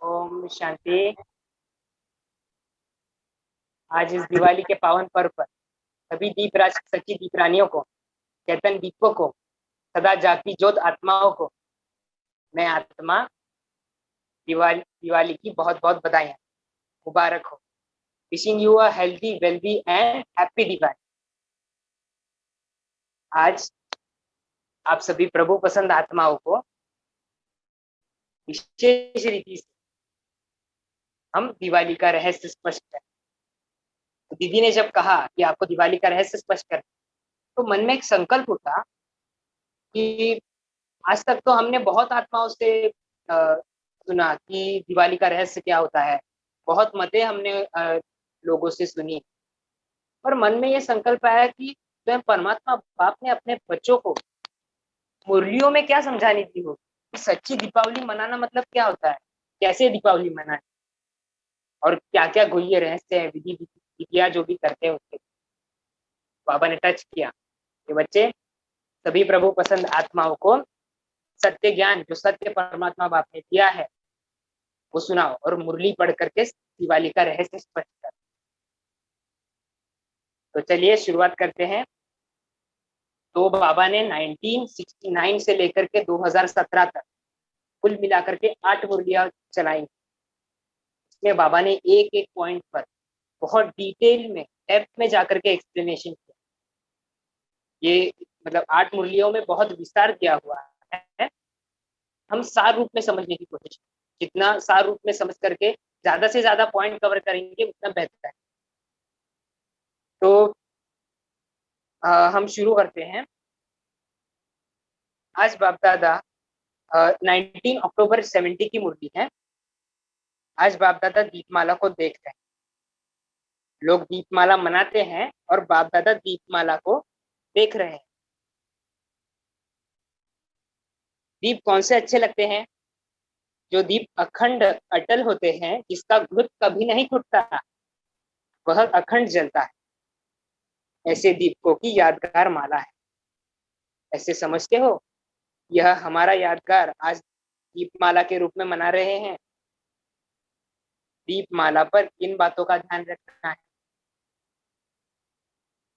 ओम शांति। आज इस दिवाली के पावन पर्व पर सभी दीपराज सच्ची दीपरानियों को, चैतन दीपकों को, सदा जागती ज्योत आत्माओं को मैं आत्मा दिवाली दिवाली की बहुत बहुत बधाइयाँ, मुबारक हो। Wishing you a healthy wealthy and happy Diwali. आज आप सभी प्रभु पसंद आत्माओं को विशेष रीति से हम दिवाली का रहस्य स्पष्ट करें। तो दीदी ने जब कहा कि आपको दिवाली का रहस्य स्पष्ट करें, तो मन में एक संकल्प उठा कि आज तक तो हमने बहुत आत्माओं से सुना कि दिवाली का रहस्य क्या होता है, बहुत मतें हमने लोगों से सुनी, पर मन में ये संकल्प आया कि स्वयं परमात्मा बाप ने अपने बच्चों को मुरलियों में क्या समझानी थी हो कि सच्ची दीपावली मनाना मतलब क्या होता है, कैसे दीपावली मनाए और क्या क्या गुह्य रहस्य है, विधि विधियां जो भी करते हैं उसके बाबा ने टच किया कि बच्चे सभी प्रभु पसंद आत्माओं को सत्य ज्ञान जो सत्य परमात्मा बाप ने दिया है वो सुनाओ और मुरली पढ़ करके दिवाली का रहस्य स्पष्ट कर। तो चलिए शुरुआत करते हैं। तो बाबा ने 1969 से लेकर के 2017 तक कुल मिलाकर के 8 मुरलियां चलाई। इसमें बाबा ने एक एक पॉइंट पर बहुत डिटेल में डेप्थ में जाकर के एक्सप्लेनेशन किया। ये मतलब 8 मुरलियों में बहुत विस्तार किया हुआ है। हम सार रूप में समझने की कोशिश, जितना सार रूप में समझ करके ज्यादा से ज्यादा पॉइंट कवर करेंगे उतना बेहतर है। तो हम शुरू करते हैं। आज बाप दादा 19 अक्टूबर 70 की मुरली है। आज बाप दादा दीपमाला को देख रहे हैं। लोग दीपमाला मनाते हैं और बाप दादा दीपमाला को देख रहे हैं। दीप कौन से अच्छे लगते हैं? जो दीप अखंड अटल होते हैं, जिसका घुट कभी नहीं फूटता, वह अखंड जलता है। ऐसे दीपकों की यादगार माला है। ऐसे समझते हो, यह हमारा यादगार आज दीपमाला के रूप में मना रहे हैं। दीपमाला पर किन बातों का ध्यान रखना है?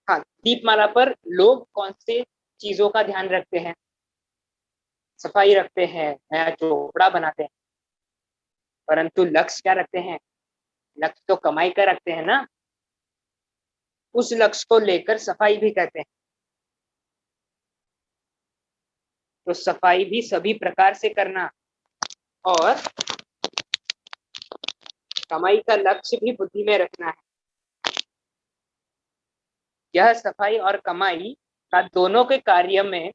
हाँ, दीपमाला पर लोग कौन से चीजों का ध्यान रखते हैं? सफाई रखते हैं, नया चोपड़ा बनाते हैं, परंतु लक्ष्य क्या रखते हैं? लक्ष्य तो कमाई का रखते हैं ना। उस लक्ष्य को लेकर सफाई भी करते हैं। तो सफाई भी सभी प्रकार से करना और कमाई का लक्ष्य भी बुद्धि में रखना है। यह सफाई और कमाई का दोनों के कार्य में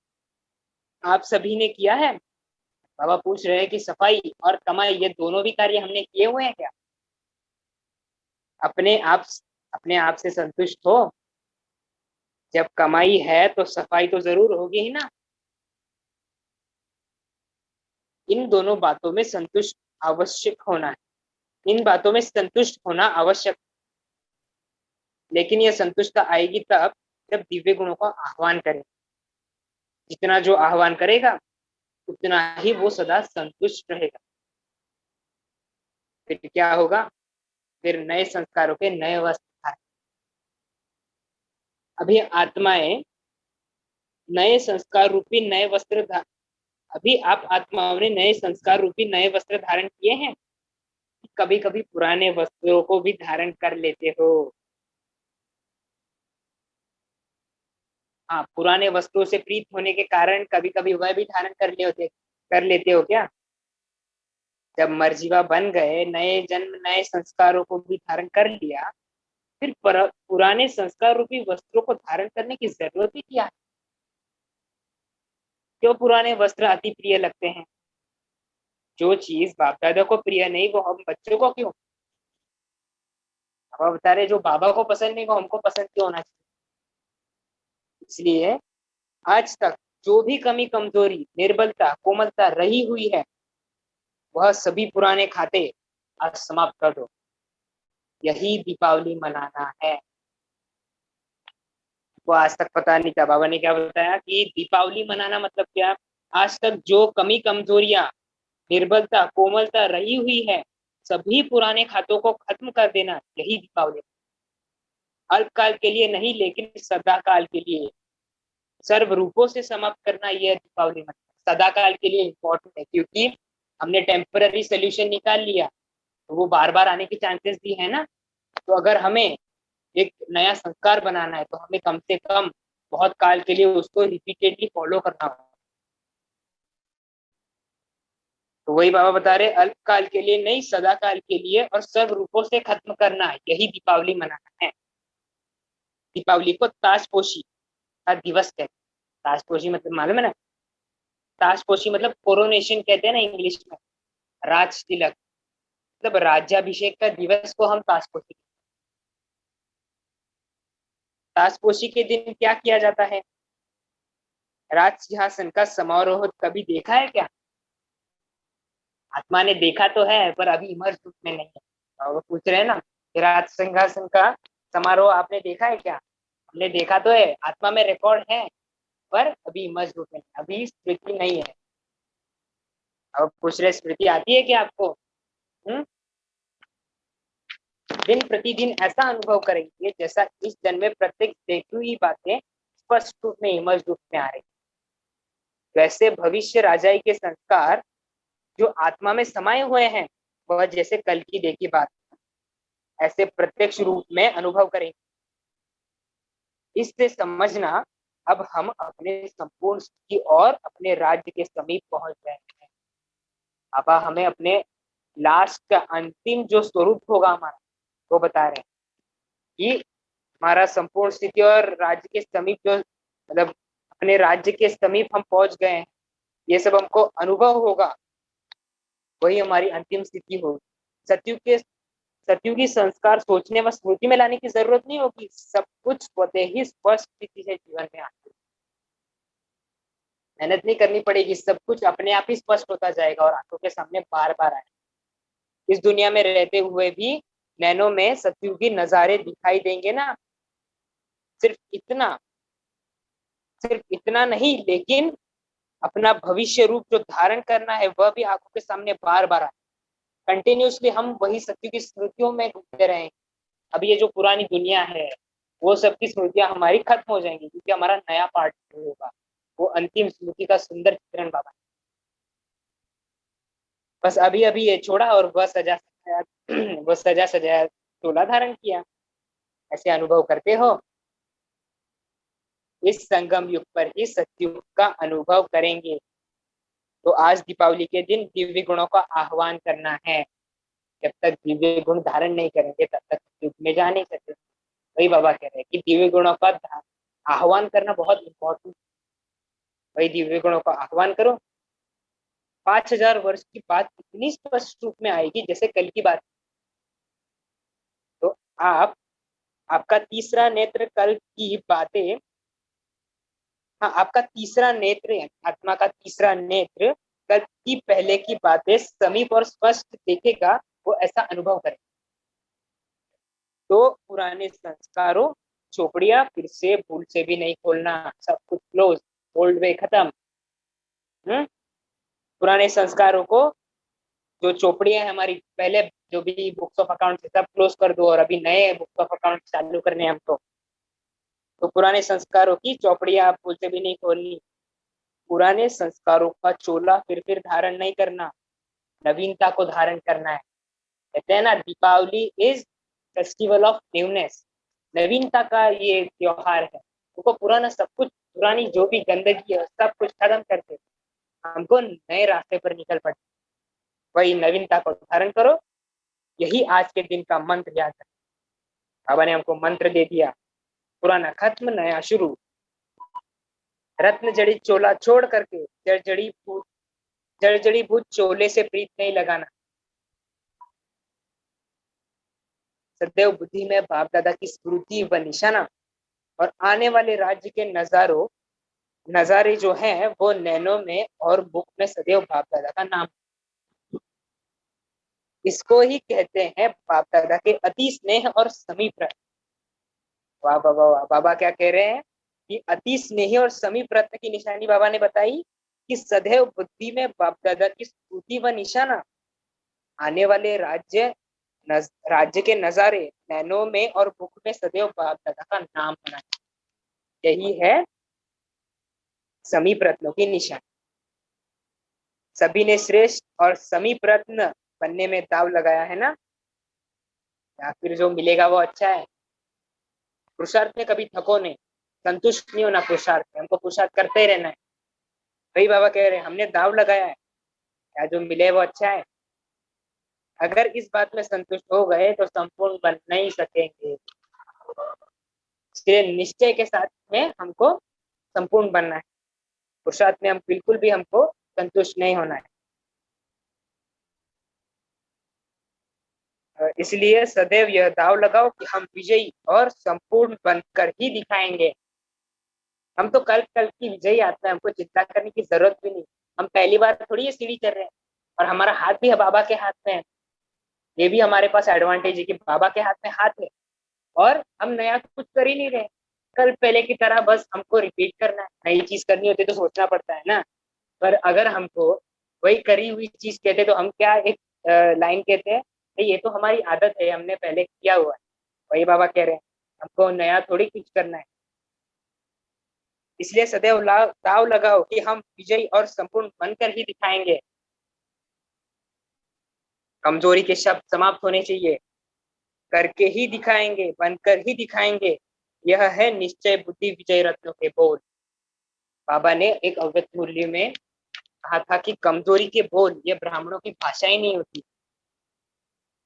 आप सभी ने किया है। बाबा पूछ रहे हैं कि सफाई और कमाई ये दोनों भी कार्य हमने किए हुए हैं क्या? अपने आप से संतुष्ट हो। जब कमाई है तो सफाई तो जरूर होगी ही ना। इन दोनों बातों में संतुष्ट आवश्यक होना है। इन बातों में संतुष्ट होना आवश्यक, लेकिन यह संतुष्टता आएगी तब जब दिव्य गुणों का आह्वान करें। जितना जो आह्वान करेगा उतना ही वो सदा संतुष्ट रहेगा। फिर क्या होगा? फिर नए संस्कारों के नए वस्त्र धारण। अभी आत्माएं नए संस्कार रूपी नए वस्त्र अभी आप आत्माओं ने नए संस्कार रूपी नए वस्त्र धारण किए हैं। कभी कभी पुराने वस्त्रों को भी धारण कर लेते हो। हाँ, पुराने वस्त्रों से प्रीत होने के कारण कभी कभी वह भी धारण कर लेते हो क्या? जब मर्जीवा बन गए, नए जन्म नए संस्कारों को भी धारण कर लिया, फिर पुराने संस्कार रूपी वस्त्रों को धारण करने की जरूरत ही क्या है? क्यों पुराने वस्त्र अति प्रिय लगते हैं? जो चीज बाप दादा को प्रिय नहीं वो हम बच्चों को क्यों? अब बता रहे जो बाबा को पसंद नहीं वो हमको पसंद क्यों होना चाहिए? इसलिए आज तक जो भी कमी कमजोरी निर्बलता कोमलता रही हुई है वह सभी पुराने खाते आज समाप्त कर दो। यही दीपावली मनाना है। वो आज तक पता नहीं था। बाबा ने क्या बताया कि दीपावली मनाना मतलब क्या? आज तक जो कमी कमजोरियां निर्बलता कोमलता रही हुई है सभी पुराने खातों को खत्म कर देना, यही दीपावली। अल्पकाल के लिए नहीं, लेकिन सदा काल के लिए सर्व रूपों से समाप्त करना, यह दीपावली मतलब सदा काल के लिए इम्पोर्टेंट है, क्योंकि हमने टेम्पररी सोल्यूशन निकाल लिया तो वो बार बार आने के चांसेस भी है ना। तो अगर हमें एक नया संस्कार बनाना है तो हमें कम से कम बहुत काल के लिए उसको रिपीटेडली फॉलो करना होगा। तो वही बाबा बता रहे, अल्पकाल के लिए नहीं, सदा काल के लिए और सर्व रूपों से खत्म करना है, यही दीपावली मनाना है। दीपावली को ताशपोशी का दिवस कहते हैं। ताशपोशी मतलब मालूम है ना? ताशपोशी मतलब कोरोनेशन कहते हैं ना इंग्लिश में, राज तिलक, मतलब राज्याभिषेक का दिवस को हम ताशपोशी। ताशपोशी के दिन क्या किया जाता है? राज सिंहासन का समारोह कभी देखा है क्या? आत्मा ने देखा तो है पर अभी इमर्ज रूप में नहीं है। और वो पूछ रहे हैं ना कि राज सिंहासन का समारोह आपने देखा है क्या? हमने देखा तो है, आत्मा में रिकॉर्ड है, पर अभी इमर्ज रूप में नहीं, अभी स्मृति नहीं है। अब पूछ रहे स्मृति आती है क्या आपको? दिन प्रतिदिन ऐसा अनुभव करेंगे जैसा इस जन्म में प्रत्येक देखी हुई बातें स्पष्ट रूप में इमर्ज रूप में आ रही। वैसे भविष्य राजाई के संस्कार जो आत्मा में समाये हुए हैं, वह जैसे कल की देखी बात ऐसे प्रत्यक्ष रूप में अनुभव करेंगे। इससे समझना, अब हम अपने संपूर्ण स्थिति और अपने राज्य के समीप पहुंच गए हैं। अब हमें अपने लास्ट का अंतिम जो स्वरूप होगा हमारा, वो बता रहे हैं कि हमारा संपूर्ण स्थिति और राज्य के समीप जो मतलब अपने राज्य के समीप हम पहुंच गए हैं, ये सब हमको अनुभव होगा, वही हमारी अंतिम स्थिति होगी। सतयुगी संस्कार सोचने व स्मृति में लाने की जरूरत नहीं होगी, सब कुछ स्वतः ही स्पष्ट स्थिति से जीवन में आती है। मेहनत नहीं करनी पड़ेगी, सब कुछ अपने आप ही स्पष्ट होता जाएगा और आंखों के सामने बार बार आएगा। इस दुनिया में रहते हुए भी नैनों में सतयुगी नजारे दिखाई देंगे ना। सिर्फ इतना सिर्फ इतना नहीं, लेकिन अपना भविष्य रूप जो धारण करना है वह भी आंखों के सामने बार बार आए। कंटिन्यूसली हम वही सत्य की स्मृतियों में घूमते रहेंगे। अब ये जो पुरानी दुनिया है वो सबकी स्मृतियां हमारी खत्म हो जाएंगी, क्योंकि हमारा नया पार्ट होगा। वो अंतिम स्मृति का सुंदर चित्रण बाबा, बस अभी अभी ये छोड़ा और वह सजा सजाया वो सजा सजाया चोला धारण किया, ऐसे अनुभव करते हो। इस संगम युग पर ही सत्युग का अनुभव करेंगे। तो आज दीपावली के दिन दिव्य गुणों का आह्वान करना है। जब तक दिव्य गुण धारण नहीं करेंगे तब तक युग में जा नहीं सकते। वही बाबा कह रहे हैं कि दिव्य गुणों का आह्वान करना बहुत इंपॉर्टेंट। वही दिव्य गुणों का आह्वान करो। 5000 वर्ष की बात इतनी स्पष्ट रूप में आएगी जैसे कल की बात। तो आपका तीसरा नेत्र कल की बातें, हाँ आपका तीसरा नेत्र, आत्मा का तीसरा नेत्र कल की पहले की बातें समीप और स्पष्ट देखेगा, वो ऐसा अनुभव करे। तो पुराने संस्कारों चोपड़िया फिर से भूल से भी नहीं खोलना, सब कुछ क्लोज, ओल्ड वे खत्म। पुराने संस्कारों को, जो चोपड़ियां है हमारी पहले जो भी बुक्स ऑफ अकाउंट सब क्लोज कर दो और अभी नए बुक्स ऑफ अकाउंट चालू करने हैं हमको। तो पुराने संस्कारों की चौपड़ियां आप भूल से भी नहीं खोलनी। पुराने संस्कारों का चोला फिर धारण नहीं करना, नवीनता को धारण करना है। कहते हैं ना, Deepavali is festival of newness, नवीनता का ये त्योहार है। उनको पुराना सब कुछ, पुरानी जो भी गंदगी है सब कुछ खत्म करके हमको नए रास्ते पर निकल पड़े। वही नवीनता को धारण करो, यही आज के दिन का मंत्र याद है। बाबा ने हमको मंत्र दे दिया, पुराना खत्म नया शुरू। रत्न जड़ी चोला छोड़ करके जड़ जड़ी भूत चोले से प्रीत नहीं लगाना। सदैव बुद्धि में बाप दादा की स्मृति व निशाना और आने वाले राज्य के नजारे जो हैं वो नैनों में और मुख में सदैव बाप दादा का नाम। इसको ही कहते हैं बाप दादा के अति स्नेह और समीप रत्न। वाह बाबा, वाह बाबा क्या कह रहे हैं कि अति स्नेही और समीप रत्न की निशानी बाबा ने बताई कि सदैव बुद्धि में बाप दादा की स्मृति व निशाना आने वाले राज्य के नजारे नैनों में और बुक में सदैव बाप दादा का नाम होना चाहिए। यही है समीप रत्नों की निशानी। सभी ने श्रेष्ठ और समीप रत्न बनने में दाव लगाया है ना, या फिर जो मिलेगा वो अच्छा है। पुरुषार्थ में कभी थको नहीं, संतुष्ट नहीं होना पुरुषार्थ में, हमको पुरुषार्थ करते ही रहना है। वही बाबा कह रहे हैं, हमने दाव लगाया है, या जो मिले वो अच्छा है। अगर इस बात में संतुष्ट हो गए तो संपूर्ण बन नहीं सकेंगे। इसलिए निश्चय के साथ में हमको संपूर्ण बनना है, पुरुषार्थ में हम बिल्कुल भी हमको संतुष्ट नहीं होना है। इसलिए सदैव यह दाव लगाओ कि हम विजयी और संपूर्ण बनकर ही दिखाएंगे। हम तो कल कल की विजयी आत्मा है, हमको चिंता करने की जरूरत भी नहीं। हम पहली बार थोड़ी ये सीढ़ी चढ़ रहे हैं, और हमारा हाथ भी बाबा के हाथ में है। ये भी हमारे पास एडवांटेज है कि बाबा के हाथ में हाथ है, और हम नया कुछ कर ही नहीं रहे। कल पहले की तरह बस हमको रिपीट करना है। नई चीज करनी होती तो सोचना पड़ता है ना, पर अगर हमको वही करी हुई चीज कहते तो हम क्या एक लाइन कहते हैं, ये तो हमारी आदत है, हमने पहले किया हुआ है। वही बाबा कह रहे हैं, हमको नया थोड़ी कुछ करना है। इसलिए सदैव दाव लगाओ कि हम विजयी और संपूर्ण बनकर ही दिखाएंगे। कमजोरी के शब्द समाप्त होने चाहिए। करके ही दिखाएंगे, बनकर ही दिखाएंगे, यह है निश्चय बुद्धि विजय रत्नों के बोल। बाबा ने एक अव्यक्त मूल्य में कहा था कि कमजोरी के बोल ये ब्राह्मणों की भाषा ही नहीं होती।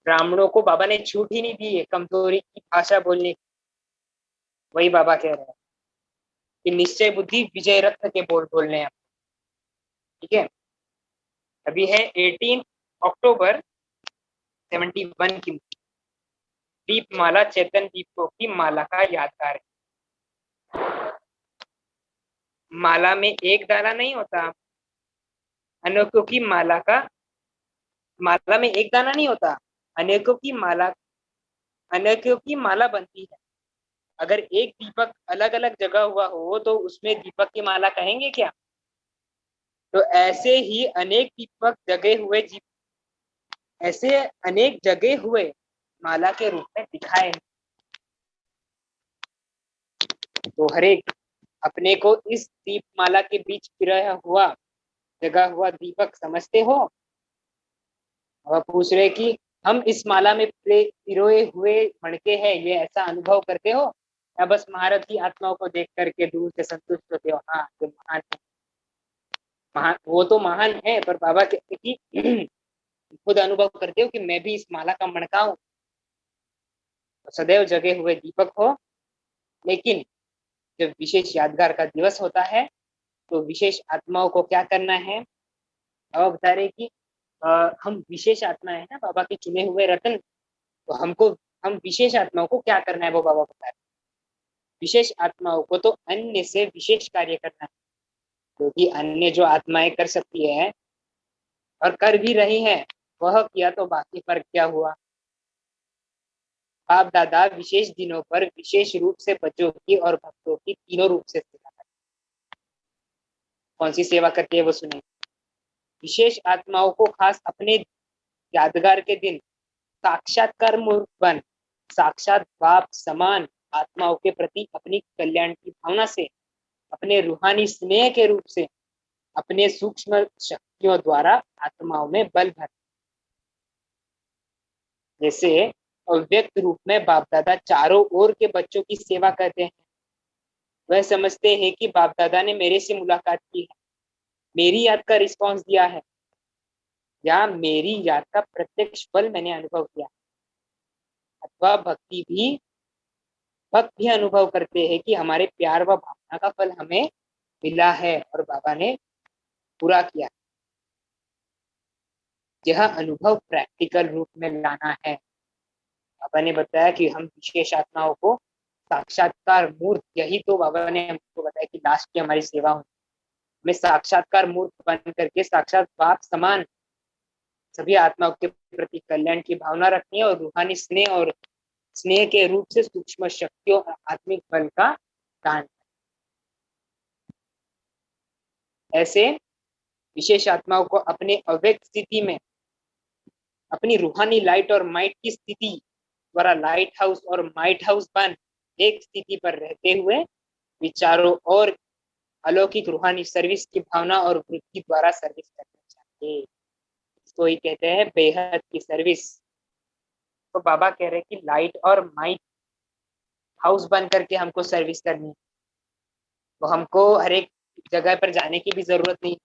ब्राह्मणों को बाबा ने छूट ही नहीं दी है कमजोरी की भाषा बोलने की। वही बाबा कह रहे हैं कि निश्चय बुद्धि विजय रत्न के बोल बोलने हैं। ठीक है, अभी है 18 अक्टूबर 71 की दीपमाला चेतन दीपों की माला का यादगार है। माला में एक दाना नहीं होता, अनेकों की माला में एक दाना नहीं होता, अनेकों की माला, अनेकों की माला बनती है। अगर एक दीपक अलग अलग जगह हुआ हो तो उसमें दीपक की माला कहेंगे क्या? तो ऐसे अनेक जगे हुए माला के रूप में दिखाए। तो हर एक अपने को इस दीपमाला के बीच पिरोया हुआ जगा हुआ दीपक समझते हो? वह पूछ रहे कि हम इस माला में पिरोए हुए मणके हैं, ये ऐसा अनुभव करते हो, या बस महारथ की आत्माओं को देख करके दूर से संतुष्ट होते हो? हाँ, जो महान है, महान वो तो महान है, पर बाबा कहते कि खुद अनुभव करते हो कि मैं भी इस माला का मणका हूँ। तो सदैव जगे हुए दीपक हो, लेकिन जब विशेष यादगार का दिवस होता है तो विशेष आत्माओं को क्या करना है? बाबा बता रहे कि हम विशेष आत्मा है ना, बाबा के चुने हुए रतन। तो हम विशेष आत्माओं को क्या करना है वो बाबा बता रहे। विशेष आत्माओं को तो अन्य से विशेष कार्य करना है, क्योंकि अन्य जो आत्माएं कर सकती है और कर भी रही हैं, वह किया तो बाकी पर क्या हुआ? बाप दादा विशेष दिनों पर विशेष रूप से बच्चों की और भक्तों की तीनों रूप से सेवा करते। कौन सी सेवा करती है वो सुने। विशेष आत्माओं को खास अपने यादगार के दिन साक्षात्कार मूर्त बन साक्षात बाप समान आत्माओं के प्रति अपनी कल्याण की भावना से, अपने रूहानी स्नेह के रूप से, अपने सूक्ष्म शक्तियों द्वारा आत्माओं में बल भर। जैसे अव्यक्त रूप में बाप दादा चारों ओर के बच्चों की सेवा करते हैं। वह समझते हैं कि बाप दादा ने मेरे से मुलाकात की है, मेरी याद का रिस्पॉन्स दिया है, या मेरी याद का प्रत्यक्ष फल मैंने अनुभव किया। अथवा भक्त भी अनुभव करते हैं कि हमारे प्यार व भावना का फल हमें मिला है और बाबा ने पूरा किया। यह अनुभव प्रैक्टिकल रूप में लाना है। बाबा ने बताया कि हम विशेष आत्माओं को साक्षात्कार मूर्त, यही तो बाबा ने हमको बताया कि लास्ट की हमारी सेवा हो, हमें साक्षात्कार मूर्त बन करके साक्षात बाप समान सभी आत्माओं के प्रति कल्याण की भावना रखनी है, और रूहानी स्नेह के रूप से सूक्ष्म शक्तियों और आत्मिक बल का दान। ऐसे विशेष आत्माओं को अपने अव्यक्त स्थिति में अपनी रूहानी लाइट और माइट की स्थिति द्वारा लाइट हाउस और माइट हाउस बन एक स्थिति पर रहते हुए विचारों और अलौकिक रूहानी सर्विस की भावना और वृत्ति द्वारा सर्विस करना चाहिए। इसको ही कहते हैं बेहद की सर्विस। तो बाबा कह रहे हैं कि लाइट और माइट हाउस बन करके हमको सर्विस करनी है। तो हमको हर एक जगह पर जाने की भी जरूरत नहीं।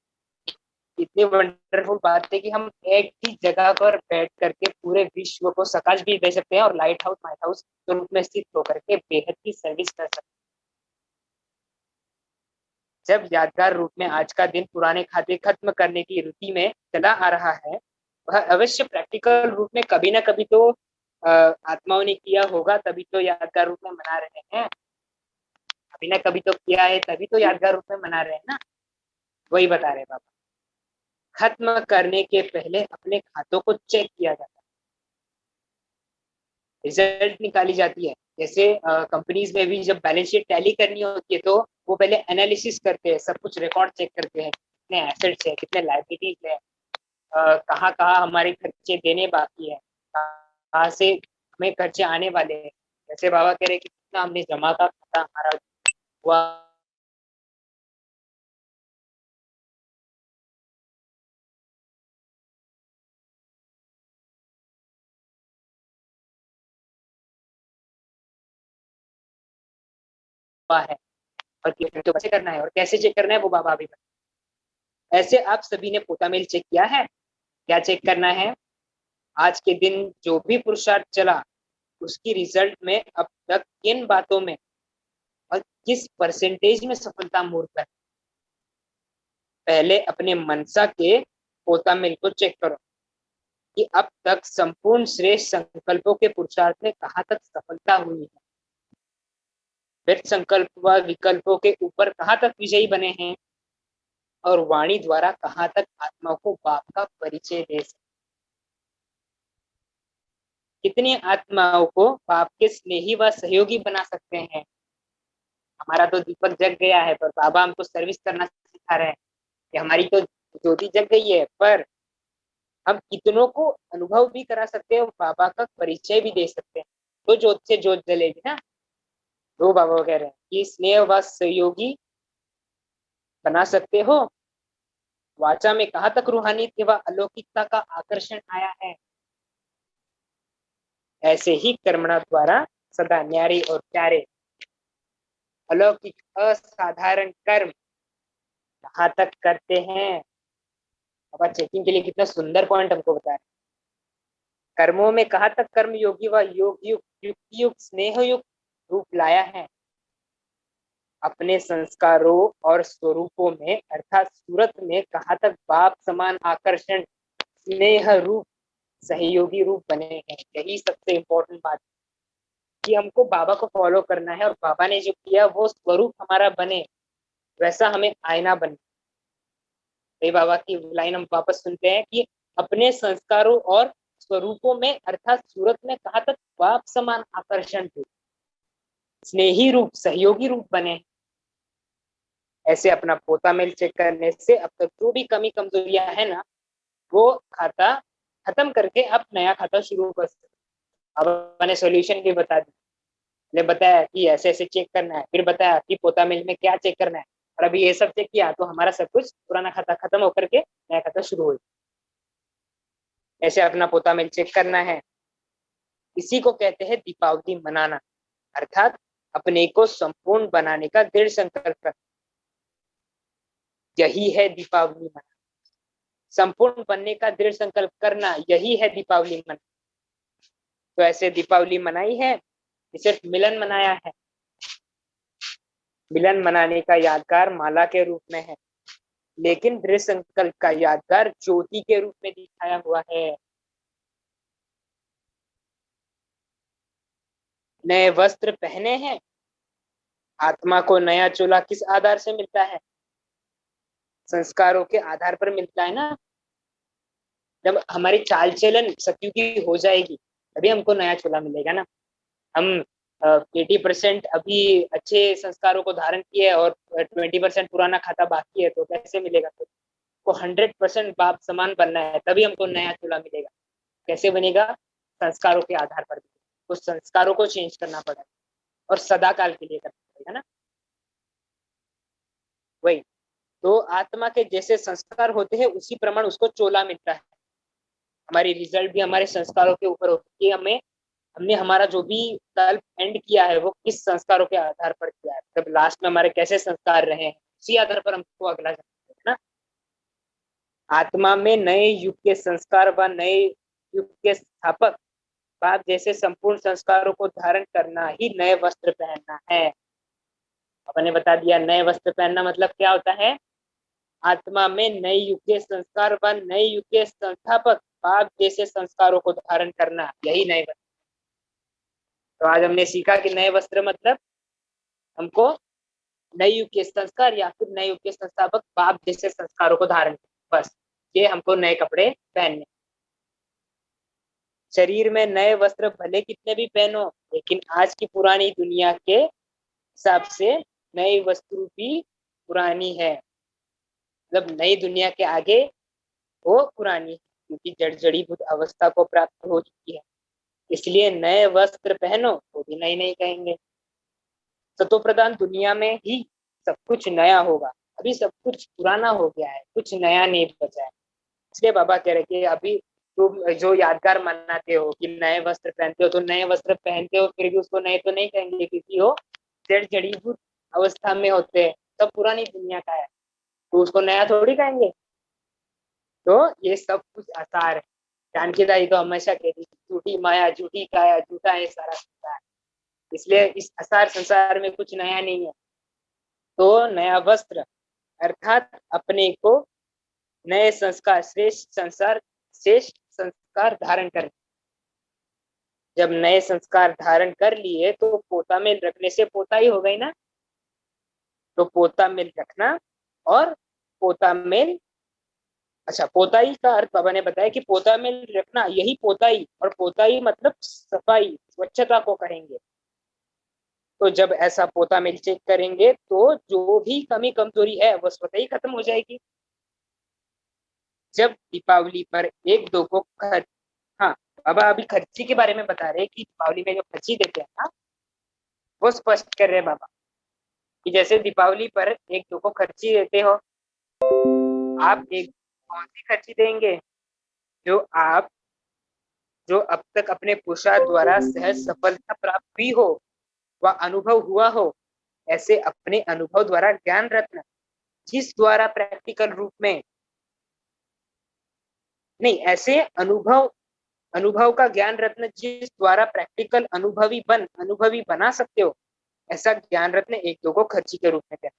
इतनी वंडरफुल बात है कि हम एक ही जगह पर बैठ करके पूरे विश्व को सकाश भी दे सकते हैं और लाइट हाउस माइट हाउस के रूप में स्थित होकर के बेहद की सर्विस कर सकते हैं। जब यादगार रूप में आज का दिन पुराने खाते खत्म करने की रुचि में चला आ रहा है, वह अवश्य प्रैक्टिकल रूप में कभी ना कभी तो आत्माओं ने किया होगा, तभी तो यादगार रूप में मना रहे हैं। कभी ना कभी तो किया है, तभी तो यादगार रूप में मना रहे हैं ना। वही बता रहे बाबा। खत्म करने के पहले अपने खातों को चेक किया जाता है, रिजल्ट निकाली जाती है। जैसे कंपनीज में भी जब बैलेंस शीट टैली करनी होती है तो वो पहले एनालिसिस करते हैं, सब कुछ रिकॉर्ड चेक करते हैं, कितने एसेट्स है, कितने लायबिलिटीज है, कहाँ कहाँ हमारे खर्चे देने बाकी है, कहाँ से हमें खर्चे आने वाले हैं। जैसे बाबा कह रहे हैं कि कितना हमने जमा का खाता हमारा हुआ है, और तो कैसे करना है और कैसे चेक करना है वो बाबा अभी ऐसे आप सभी ने पोता मेल चेक किया है। क्या चेक करना है? आज के दिन जो भी पुरुषार्थ चला उसकी रिजल्ट में अब तक किन बातों में और किस परसेंटेज में सफलता मूर्त है। पहले अपने मनसा के पोता मेल को चेक करो कि अब तक संपूर्ण श्रेष्ठ संकल्पों के पुरुषार्थ में कहाँ तक सफलता हुई है। फिर संकल्प व विकल्पों के ऊपर कहाँ तक विजयी बने हैं और वाणी द्वारा कहाँ तक आत्मा को बाप का परिचय दे सकते। कितनी आत्माओं को बाप के स्नेही व सहयोगी बना सकते हैं। हमारा तो दीपक जग गया है पर बाबा हमको सर्विस करना सिखा रहे हैं कि हमारी तो ज्योति जग गई है, पर हम कितनों को अनुभव भी करा सकते हैं, बाबा का परिचय भी दे सकते हैं। तो ज्योत से ज्योत जलेगी ना। तो बाबा कह रहे हैं कि स्नेह व सहयोगी बना सकते हो। वाचा में कहाँ तक रूहानी व अलौकिकता का आकर्षण आया है। ऐसे ही कर्मणा द्वारा सदा न्यारे और प्यारे अलौकिक असाधारण कर्म कहाँ तक करते हैं। अब चेकिंग के लिए कितना सुंदर पॉइंट हमको बता रहे हैं। कर्मों में कहाँ तक कर्म योगी व योग युक्त युक्ति युक्त स्नेह युक्त रूप लाया है। अपने संस्कारों और स्वरूपों में अर्थात सूरत में कहाँ तक बाप समान आकर्षण स्नेह रूप सहयोगी रूप बने हैं। यही सबसे इम्पोर्टेंट बात कि हमको बाबा को फॉलो करना है और बाबा ने जो किया वो स्वरूप हमारा बने, वैसा हमें आईना बने। ये बाबा की लाइन हम वापस सुनते हैं कि अपने संस्कारों और स्वरूपों में अर्थात सूरत में कहाँ तक बाप समान आकर्षण थे, स्नेही रूप सहयोगी रूप बने। ऐसे अपना पोता मेल चेक करने से अब तक जो भी कमी कमजोरियां है ना, वो खाता खत्म करके अब नया खाता शुरू कर सकते। अब मैंने सॉल्यूशन भी बता दी, ने बताया कि ऐसे ऐसे चेक करना है, फिर बताया कि पोता मेल में क्या चेक करना है, और अभी ये सब चेक किया तो हमारा सब कुछ पुराना खाता खत्म होकर के नया खाता शुरू हो। ऐसे अपना पोता मेल चेक करना है। इसी को कहते हैं दीपावली मनाना, अर्थात अपने को संपूर्ण बनाने का दृढ़ संकल्प करना। यही है दीपावली मनाना, संपूर्ण बनने का दृढ़ संकल्प करना, यही है दीपावली मनाना। तो ऐसे दीपावली मनाई है, सिर्फ मिलन मनाया है। मिलन मनाने का यादगार माला के रूप में है, लेकिन दृढ़ संकल्प का यादगार ज्योति के रूप में दिखाया हुआ है। नए वस्त्र पहने हैं। आत्मा को नया चोला किस आधार से मिलता है? संस्कारों के आधार पर मिलता है ना। जब हमारी चाल चलन सत्युगी हो जाएगी तभी हमको नया चोला मिलेगा ना। हम 80% अभी अच्छे संस्कारों को धारण किए और 20% पुराना खाता बाकी है, तो कैसे मिलेगा? तो 100% बाप समान बनना है, तभी हमको नया चोला मिलेगा। कैसे बनेगा? संस्कारों के आधार पर। कुछ संस्कारों को चेंज करना पड़ेगा और सदा काल के लिए करना पड़ेगा ना। वही तो आत्मा के जैसे संस्कार होते हैं उसी प्रमाण उसको चोला मिलता है। हमारी रिजल्ट भी हमारे संस्कारों के ऊपर होती है। हमें हमने हमारा जो भी कल एंड किया है वो किस संस्कारों के आधार पर किया है, तब लास्ट में हमारे कैसे संस्कार रहे हैं उसी आधार पर हमको अगला जन्म है ना। आत्मा में नए युग के संस्कार व नए युग के स्थापक बाप जैसे संपूर्ण संस्कारों को धारण करना ही नए वस्त्र पहनना है। अपने बता दिया नए वस्त्र पहनना मतलब क्या होता है। आत्मा में नए युग के संस्कार व नए युग के संस्थापक बाप जैसे संस्कारों को धारण करना यही नए वस्त्र। तो आज हमने सीखा कि नए वस्त्र मतलब हमको नए युग के संस्कार या फिर नए युग के संस्थापक बाप जैसे संस्कारों को धारण करना, बस ये हमको नए कपड़े पहनने। शरीर में नए वस्त्र भले कितने भी पहनो लेकिन आज की पुरानी दुनिया के हिसाब से नई वस्तु भी पुरानी है। मतलब नई दुनिया के आगे वो पुरानी है क्योंकि जड़ जड़ीभूत अवस्था को प्राप्त हो चुकी है। इसलिए नए वस्त्र पहनो वो भी नई नहीं कहेंगे। सतो प्रधान दुनिया में ही सब कुछ नया होगा। अभी सब कुछ पुराना हो गया है, कुछ नया नहीं बचा है। इसलिए बाबा कह रहे कि अभी तुम जो यादगार मनाते हो कि नए वस्त्र पहनते हो, तो नए वस्त्र पहनते हो फिर भी उसको नए तो नहीं कहेंगे क्योंकि वो जड़ जड़ीभूत अवस्था में होते हैं, सब पुरानी दुनिया का है, तो उसको नया थोड़ी कहेंगे। तो ये सब कुछ आसार है। जानकी दाई तो हमेशा कहती थी झूठी माया झूठी काया झूठा है सारा संसार। इसलिए इस आसार संसार में कुछ नया नहीं है। तो नया वस्त्र अर्थात अपने को नए संस्कार श्रेष्ठ संस्कार धारण कर। जब नए संस्कार धारण कर लिए तो पोता में रखने से पोता ही हो गई ना। तो पोता में रखना और पोता में, अच्छा पोताई का अर्थ बाबा ने बताया कि पोता में रखना यही पोताई, और पोताई मतलब सफाई स्वच्छता को कहेंगे। तो जब ऐसा पोता मिल चेक करेंगे तो जो भी कमी कमजोरी है वो स्वतः ही खत्म हो जाएगी। जब दीपावली पर एक दो को खर्च, हाँ बाबा अभी खर्ची के बारे में बता रहे कि दीपावली में जो खर्ची देते हैं ना वो स्पष्ट कर रहे हैं बाबा कि जैसे दीपावली पर एक दो को खर्ची देते हो, आप एक कौन सी खर्ची देंगे? जो आप जो अब तक अपने पुरुषार्थ द्वारा सहज सफलता प्राप्त हुई हो व अनुभव हुआ हो, ऐसे अपने अनुभव द्वारा ज्ञान रत्न जिस द्वारा प्रैक्टिकल रूप में नहीं, ऐसे अनुभव अनुभव का ज्ञान रत्न जिस द्वारा प्रैक्टिकल अनुभवी बना सकते हो, ऐसा ज्ञान रत्न एक दो को खर्ची के रूप में कहते हैं।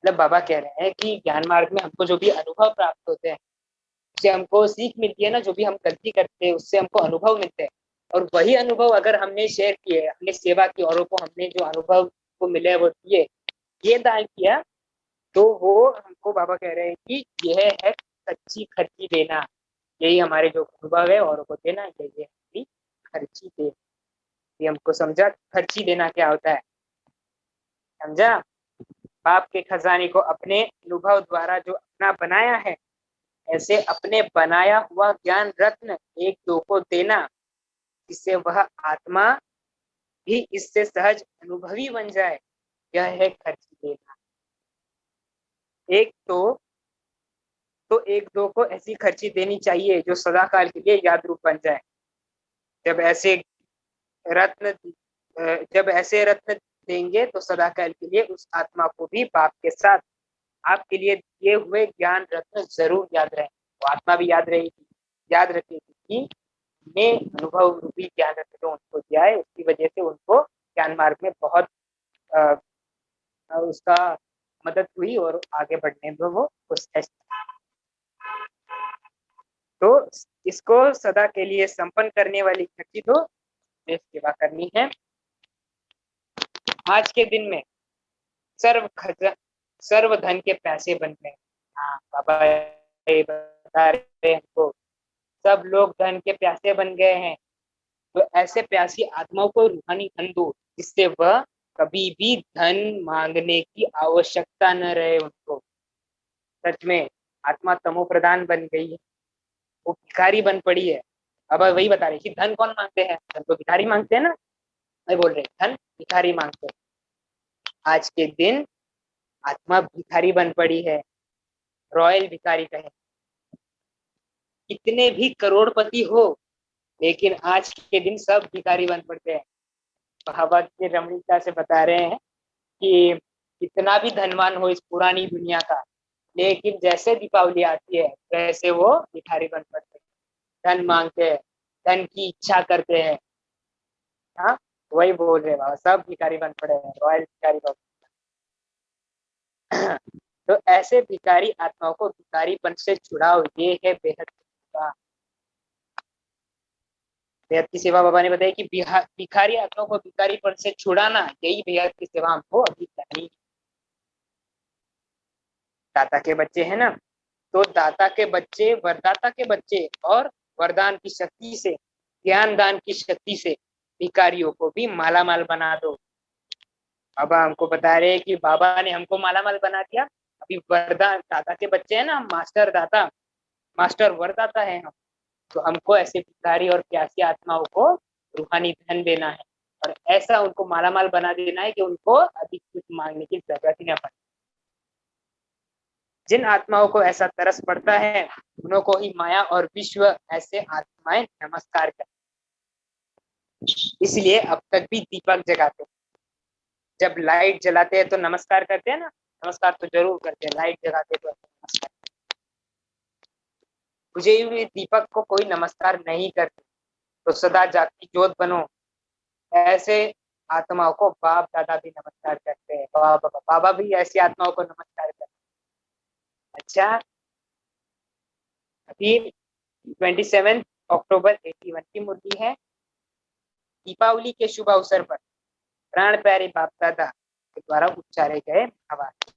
मतलब बाबा कह रहे हैं कि ज्ञान मार्ग में हमको जो भी अनुभव प्राप्त होते हैं उससे हमको सीख मिलती है ना, जो भी हम गलती करते हैं उससे हमको अनुभव मिलते हैं। और वही अनुभव अगर हमने शेयर किए, हमने सेवा की औरों को, हमने जो अनुभव को मिले वो दिए, ये दान किया, तो वो हमको बाबा कह रहे हैं कि यह है सच्ची खर्ची देना। यही हमारे जो अनुभव है औरों को देना, यही है खर्ची दे। ये हमको समझा खर्ची देना क्या होता है, समझा। बाप के खजाने को अपने अनुभव द्वारा जो अपना बनाया है, ऐसे अपने बनाया हुआ ज्ञान रत्न एक दो को देना, जिससे वह आत्मा भी इससे सहज अनुभवी बन जाए, यह है खर्ची देना। एक तो एक दो को ऐसी खर्ची देनी चाहिए जो सदाकाल के लिए याद रूप बन जाए। जब ऐसे रत्न जब ऐसे रत्न देंगे तो सदाकाल के लिए उस आत्मा को भी बाप के साथ आपके लिए दिए हुए ज्ञान रत्न जरूर याद रहे। वो आत्मा भी याद रखेगी कि ने अनुभव रूपी ज्ञान रत्न जो उनको दिया है, उसकी वजह से उनको ज्ञान मार्ग में बहुत उसका मदद हुई और आगे बढ़ने में वो खुश है। तो इसको सदा के लिए संपन्न करने वाली खर्ची तो देश सेवा करनी है। आज के दिन में सर्व धन के पैसे बन गए। हाँ बाबा बता रहे हमको, सब लोग धन के प्यासे बन गए हैं। तो ऐसे प्यासी आत्माओं को रूहानी धन दो जिससे वह कभी भी धन मांगने की आवश्यकता न रहे उनको। सच में आत्मा तमो प्रधान बन गई है, वो भिखारी बन पड़ी है। अब वही बता रहे कि धन कौन मांगते हैं, धन तो भिखारी मांगते हैं ना, वही बोल रहे धन भिखारी मांगते हैं। आज के दिन आत्मा भिखारी बन पड़ी है, रॉयल भिखारी कहे। कितने भी करोड़पति हो, लेकिन आज के दिन सब भिखारी बन पड़ते हैं। बाबा के रमणीकता से बता रहे हैं कि कितना भी धनवान हो इस पुरानी दुनिया का, लेकिन जैसे दीपावली आती है वैसे वो भिखारी बन पड़ते हैं, धन मांगते हैं, धन की इच्छा करते हैं। हाँ, वही बोल रहे बाबा, सब भिखारी बन पड़े हैं, रॉयल भिखारी बन। तो ऐसे भिखारी आत्माओं को भिखारीपन से छुड़ाओ, ये है बेहद का बेहद की सेवा। बाबा ने बताया कि भिखारी आत्माओं को भिखारीपन से छुड़ाना, यही बेहद की सेवा हमको अभी करनी। दाता के बच्चे है ना, तो दाता के बच्चे, वरदाता के बच्चे, और वरदान की शक्ति से, ज्ञान दान की शक्ति से भिखारियों को भी माला माल बना दो। बाबा हमको बता रहे हैं कि बाबा ने हमको माला माल बना दिया। अभी वरदान दाता के बच्चे हैं ना, हम मास्टर दाता, मास्टर वरदाता है हम। तो हमको ऐसे भिखारी और प्यासी आत्माओं को रूहानी धन देना है, और ऐसा उनको माला माल बना देना है कि उनको अधिक कुछ मांगने की जरूरत ही ना पड़े। जिन आत्माओं को ऐसा तरस पड़ता है, उन्हों को ही माया और विश्व ऐसे आत्माएं नमस्कार करते। इसलिए अब तक भी दीपक जगाते हैं, जब लाइट जलाते हैं तो नमस्कार करते हैं ना, नमस्कार तो जरूर करते हैं, लाइट जगाते तो नमस्कार। मुझे भी दीपक को कोई नमस्कार नहीं करते, तो सदा जागती ज्योत बनो, ऐसे आत्माओं को बाप दादा भी नमस्कार करते हैं, बाबा भी ऐसी आत्माओं को नमस्कार करते हैं। अच्छा, अभी 27 अक्टूबर 81 की मुरली है। दीपावली के शुभ अवसर पर प्राण प्यारे बाप दादा के द्वारा उच्चारे गए भावार्थ।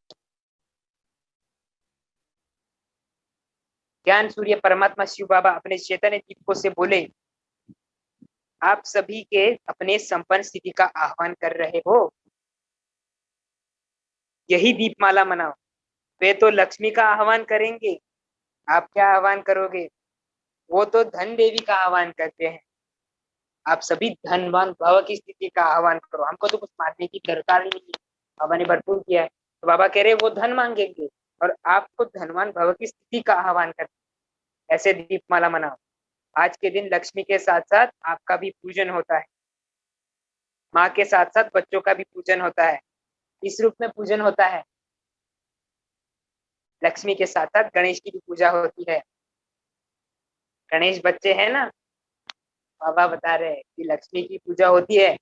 ज्ञान सूर्य परमात्मा शिव बाबा अपने चैतन्य दीपकों से बोले, आप सभी के अपने संपन्न स्थिति का आह्वान कर रहे हो, यही दीपमाला मनाओ। वे तो लक्ष्मी का आह्वान करेंगे, आप क्या आह्वान करोगे? वो तो धन देवी का आह्वान करते हैं, आप सभी धनवान भव की स्थिति का आह्वान करो। हमको तो कुछ मांगने की दरकार ही नहीं, बाबा ने भरपूर किया है। तो बाबा कह रहे वो धन मांगेंगे, और आपको धनवान भव की स्थिति का आह्वान करते। ऐसे दीपमाला मनाओ। आज के दिन लक्ष्मी के साथ साथ आपका भी पूजन होता है, माँ के साथ साथ बच्चों का भी पूजन होता है। इस रूप में पूजन होता है, लक्ष्मी के साथ साथ गणेश की भी पूजा होती है। गणेश बच्चे हैं ना, बाबा बता रहे हैं कि लक्ष्मी की पूजा होती है,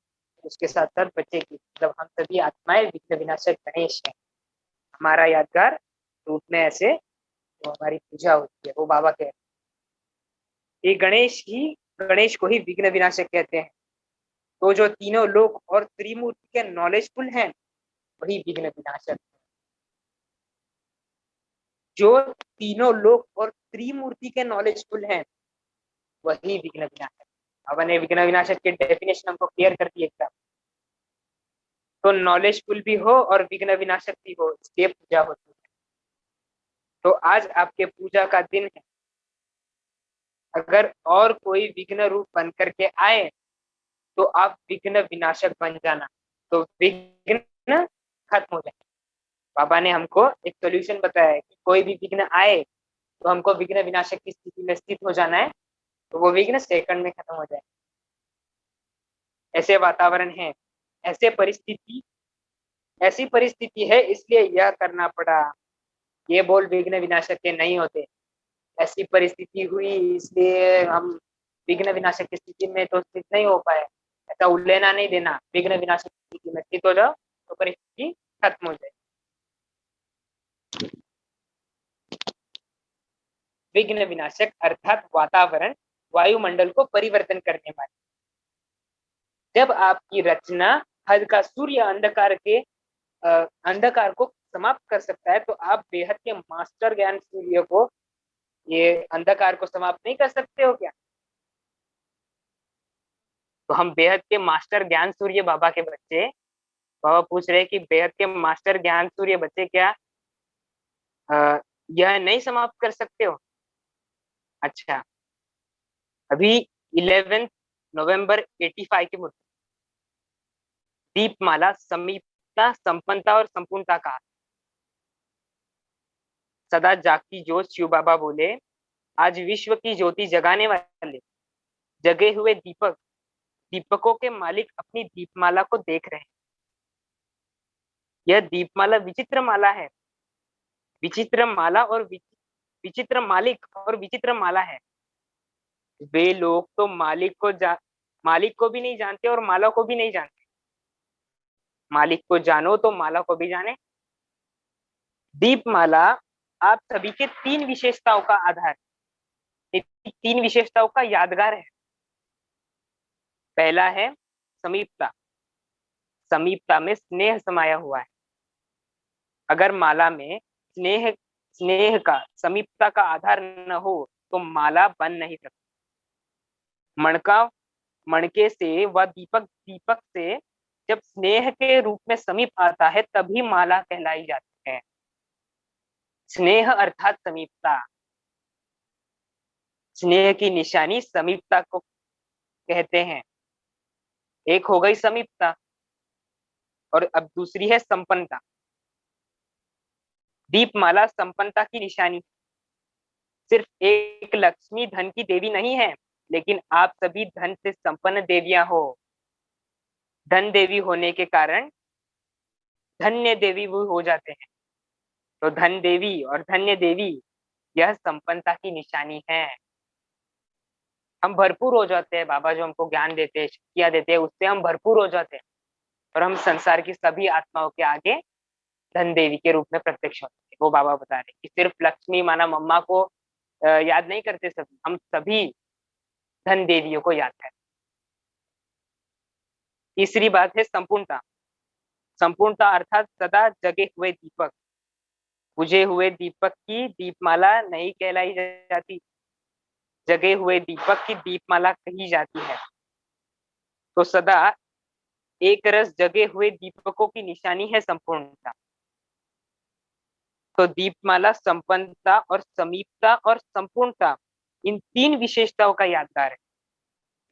उसके साथ साथ बच्चे की, मतलब हम सभी आत्माएं विघ्न विनाशक गणेश है, हमारा यादगार रूप में ऐसे वो हमारी पूजा होती है। वो बाबा कह रहे ये गणेश को ही विघ्न विनाशक कहते हैं। तो जो तीनों लोक और त्रिमूर्ति के नॉलेजफुल हैं, वही विघ्न विनाशक। जो तीनों लोक और त्रिमूर्ति के नॉलेजफुल हैं, वही विघ्न विनाशक। अब ने विघ्न विनाशक के डेफिनेशन हमको क्लियर कर दी एकदम। तो नॉलेजफुल भी हो और विघ्न विनाशक भी हो, इसलिए पूजा होती है। तो आज आपके पूजा का दिन है। अगर और कोई विघ्न रूप बन करके आए, तो आप विघ्न विनाशक बन जाना, तो विघ्न खत्म हो जाए। बाबा ने हमको एक सोल्यूशन बताया है कि कोई भी विघ्न आए तो हमको विघ्न विनाशक की स्थिति में स्थित हो जाना है, तो वो विघ्न सेकंड में खत्म हो जाए। ऐसे वातावरण है, ऐसे परिस्थिति, ऐसी परिस्थिति है, इसलिए यह करना पड़ा। ये बोल विघ्न विनाशक के नहीं होते। ऐसी परिस्थिति हुई इसलिए हम विघ्न विनाशक की स्थिति में तो स्थित नहीं हो पाए, ऐसा उल्लेना नहीं देना। विघ्न विनाशक की स्थिति में स्थित हो जाओ तो परिस्थिति खत्म हो जाए। विघ्न विनाशक अर्थात वातावरण, वायुमंडल को परिवर्तन करने वाले। जब आपकी रचना हद का सूर्य अंधकार को समाप्त कर सकता है, तो आप बेहद के मास्टर ज्ञान सूर्य को, ये अंधकार को समाप्त नहीं कर सकते हो क्या? तो हम बेहद के मास्टर ज्ञान सूर्य बाबा के बच्चे, बाबा पूछ रहे कि बेहद के मास्टर ज्ञान सूर्य बच्चे क्या यह नहीं समाप्त कर सकते हो? अच्छा, अभी 11 नवंबर 85 की मूर्ति। दीपमाला समीपता, संपन्नता और संपूर्णता का। सदा जागती ज्योत शिव बाबा बोले, आज विश्व की ज्योति जगाने वाले जगे हुए दीपक, दीपकों के मालिक अपनी दीपमाला को देख रहे हैं। यह दीपमाला विचित्र माला है, विचित्र माला और विचित्र मालिक और विचित्र माला है। वे लोग तो मालिक को भी नहीं जानते और माला को भी नहीं जानते। मालिक को जानो तो माला को भी जाने। दीपमाला आप सभी के तीन विशेषताओं का आधार, तीन विशेषताओं का यादगार है। पहला है समीपता। समीपता में स्नेह समाया हुआ है। अगर माला में स्नेह स्नेह का, समीपता का आधार न हो तो माला बन नहीं सकती। मणका मणके से व दीपक दीपक से जब स्नेह के रूप में समीप आता है तभी माला कहलाई जाती है। स्नेह अर्थात समीपता। स्नेह की निशानी समीपता को कहते हैं। एक हो गई समीपता और अब दूसरी है संपन्नता। दीपमाला संपन्नता की निशानी। सिर्फ एक लक्ष्मी धन की देवी नहीं है, लेकिन आप सभी धन से संपन्न देवियां हो। धन देवी होने के कारण धन्य देवी वो हो जाते हैं। तो धन देवी और धन्य देवी यह संपन्नता की निशानी है। हम भरपूर हो जाते हैं, बाबा जो हमको ज्ञान देते हैं, शक्तियां देते हैं, उससे हम भरपूर हो जाते हैं और हम संसार की सभी आत्माओं के आगे धन देवी के रूप में प्रत्यक्ष होते हैं। वो बाबा बता रहे कि सिर्फ लक्ष्मी माना मम्मा को याद नहीं करते, सभी हम सभी धन देवियों को याद करें। तीसरी बात है संपूर्णता। संपूर्णता अर्थात सदा जगे हुए दीपक। बुझे हुए दीपक की दीपमाला नहीं कहलाई जाती, जगे हुए दीपक की दीपमाला कही जाती है। तो सदा एक रस जगे हुए दीपकों की निशानी है संपूर्णता। तो दीपमाला संपन्नता और समीपता और संपूर्णता, इन तीन विशेषताओं का यादगार है।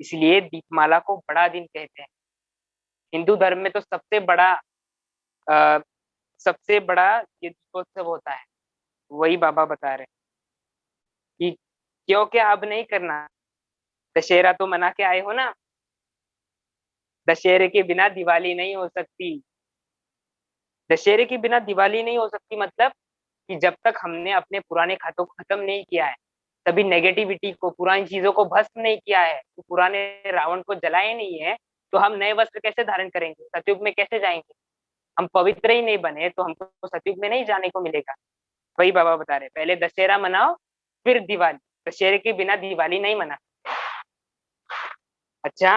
इसलिए दीपमाला को बड़ा दिन कहते हैं। हिंदू धर्म में तो अ, सबसे बड़ा ये दीपोत्सव होता है। वही बाबा बता रहे हैं कि क्यों क्या अब नहीं करना, दशहरा तो मना के आए हो ना। दशहरे के बिना दिवाली नहीं हो सकती। दशहरे के बिना दिवाली नहीं हो सकती मतलब कि जब तक हमने अपने पुराने खातों को खत्म नहीं किया है, सभी नेगेटिविटी को, पुरानी चीजों को भस्म नहीं किया है, तो पुराने रावण को जलाए नहीं है, तो हम नए वस्त्र कैसे धारण करेंगे, सतयुग में कैसे जाएंगे। हम पवित्र ही नहीं बने तो हमको सतयुग में नहीं जाने को मिलेगा। वही बाबा बता रहे, पहले दशहरा मनाओ फिर दिवाली। दशहरे के बिना दिवाली नहीं मना। अच्छा,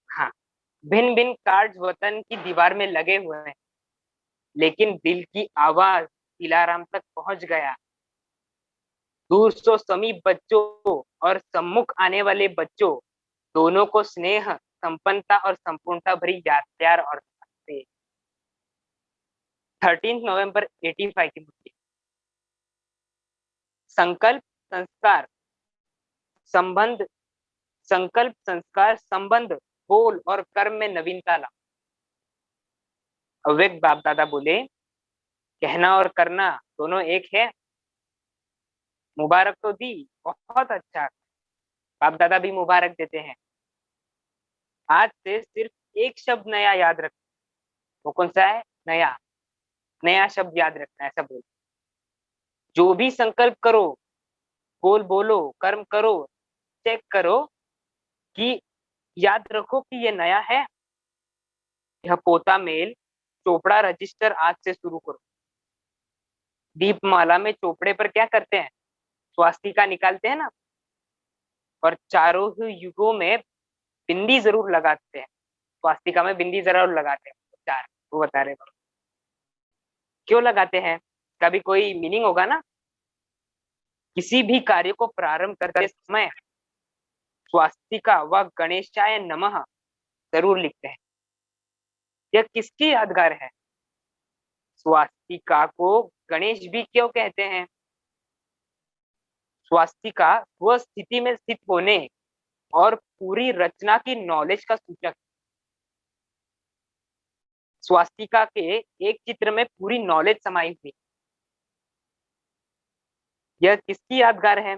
हाँ। भिन्न भिन्न कार्ड वतन की दीवार में लगे हुए हैं, लेकिन दिल की आवाज दिलाराम तक पहुंच गया। दूर सो समीप बच्चों और सम्मुख आने वाले बच्चों, दोनों को स्नेह, संपन्नता और संपूर्णता भरी याद, प्यार और नमस्ते। 13 नवंबर 85 की मूर्ति। संकल्प संस्कार संबंध, संकल्प संस्कार संबंध, बोल और कर्म में नवीनता ला। अव्यक्त बाप दादा बोले, कहना और करना दोनों एक है। मुबारक तो दी, बहुत अच्छा। बाप दादा भी मुबारक देते हैं। आज से सिर्फ एक शब्द नया याद रखना। वो कौन सा है? नया। नया शब्द याद रखना, ऐसा बोल। जो भी संकल्प करो, बोल बोलो, कर्म करो, चेक करो कि याद रखो कि ये नया है। यह पोता मेल चोपड़ा रजिस्टर आज से शुरू करो। दीपमाला में चोपड़े पर क्या करते हैं? स्वास्तिका निकालते हैं ना, और चारों ही युगों में बिंदी जरूर लगाते हैं। स्वास्तिका में बिंदी जरूर लगाते हैं, चार। वो बता रहे हैं क्यों लगाते हैं, कभी कोई मीनिंग होगा ना। किसी भी कार्य को प्रारंभ करते समय स्वास्तिका व गणेशाय नमः जरूर लिखते हैं। यह किसकी यादगार है? स्वास्तिका को गणेश भी क्यों कहते हैं? स्वास्तिका स्वस्थिति में स्थित होने और पूरी रचना की नॉलेज का सूचक। स्वास्तिका के एक चित्र में पूरी नॉलेज समाई हुई। यह किसकी यादगार है?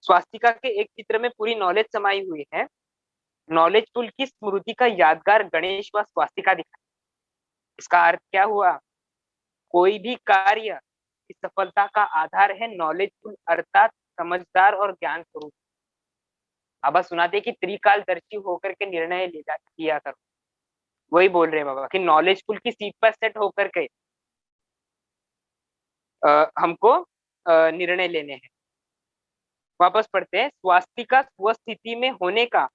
स्वास्तिका के एक चित्र में पूरी नॉलेज समाई हुई है। नॉलेजफुल की स्मृति का यादगार गणेश व स्वास्तिका दिखा। इसका अर्थ क्या हुआ? कोई भी कार्य की सफलता का आधार है नॉलेजफुल अर्थात समझदार और ज्ञान स्वरूप। बाबा सुनाते कि त्रिकालदर्शी होकर के निर्णय लिया करो। वही बोल रहे हैं बाबा कि नॉलेजफुल की सीट पर सेट होकर के हमको निर्णय लेने हैं। वापस पढ़ते हैं। स्वास्तिका स्वस्थिति में होने का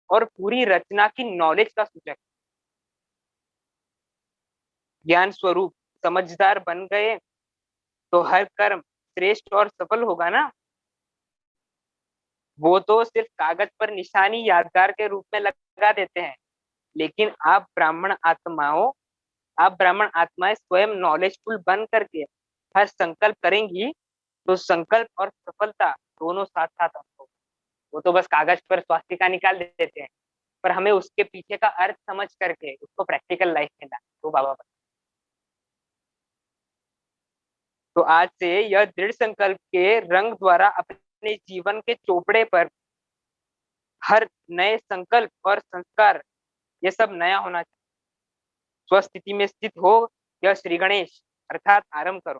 और पूरी रचना की नॉलेज का सूचक। ज्ञान स्वरूप समझदार बन गए तो हर कर्म श्रेष्ठ और सफल होगा ना। वो तो सिर्फ कागज पर निशानी यादगार के रूप में लगा देते हैं, लेकिन आप ब्राह्मण आत्माएं स्वयं नॉलेजफुल बन करके हर संकल्प करेंगी तो संकल्प और सफलता दोनों साथ साथ होगा। वो तो बस कागज पर स्वास्तिका निकाल देते हैं, पर हमें उसके पीछे का अर्थ समझ करके उसको प्रैक्टिकल लाइफ में लाना तो बाबा। तो आज से यह दृढ़ संकल्प के रंग द्वारा अपने जीवन के चोपड़े पर हर नए संकल्प और संस्कार ये सब नया होना चाहिए। स्वस्थिति में स्थित हो यह श्री गणेश अर्थात आरंभ करो।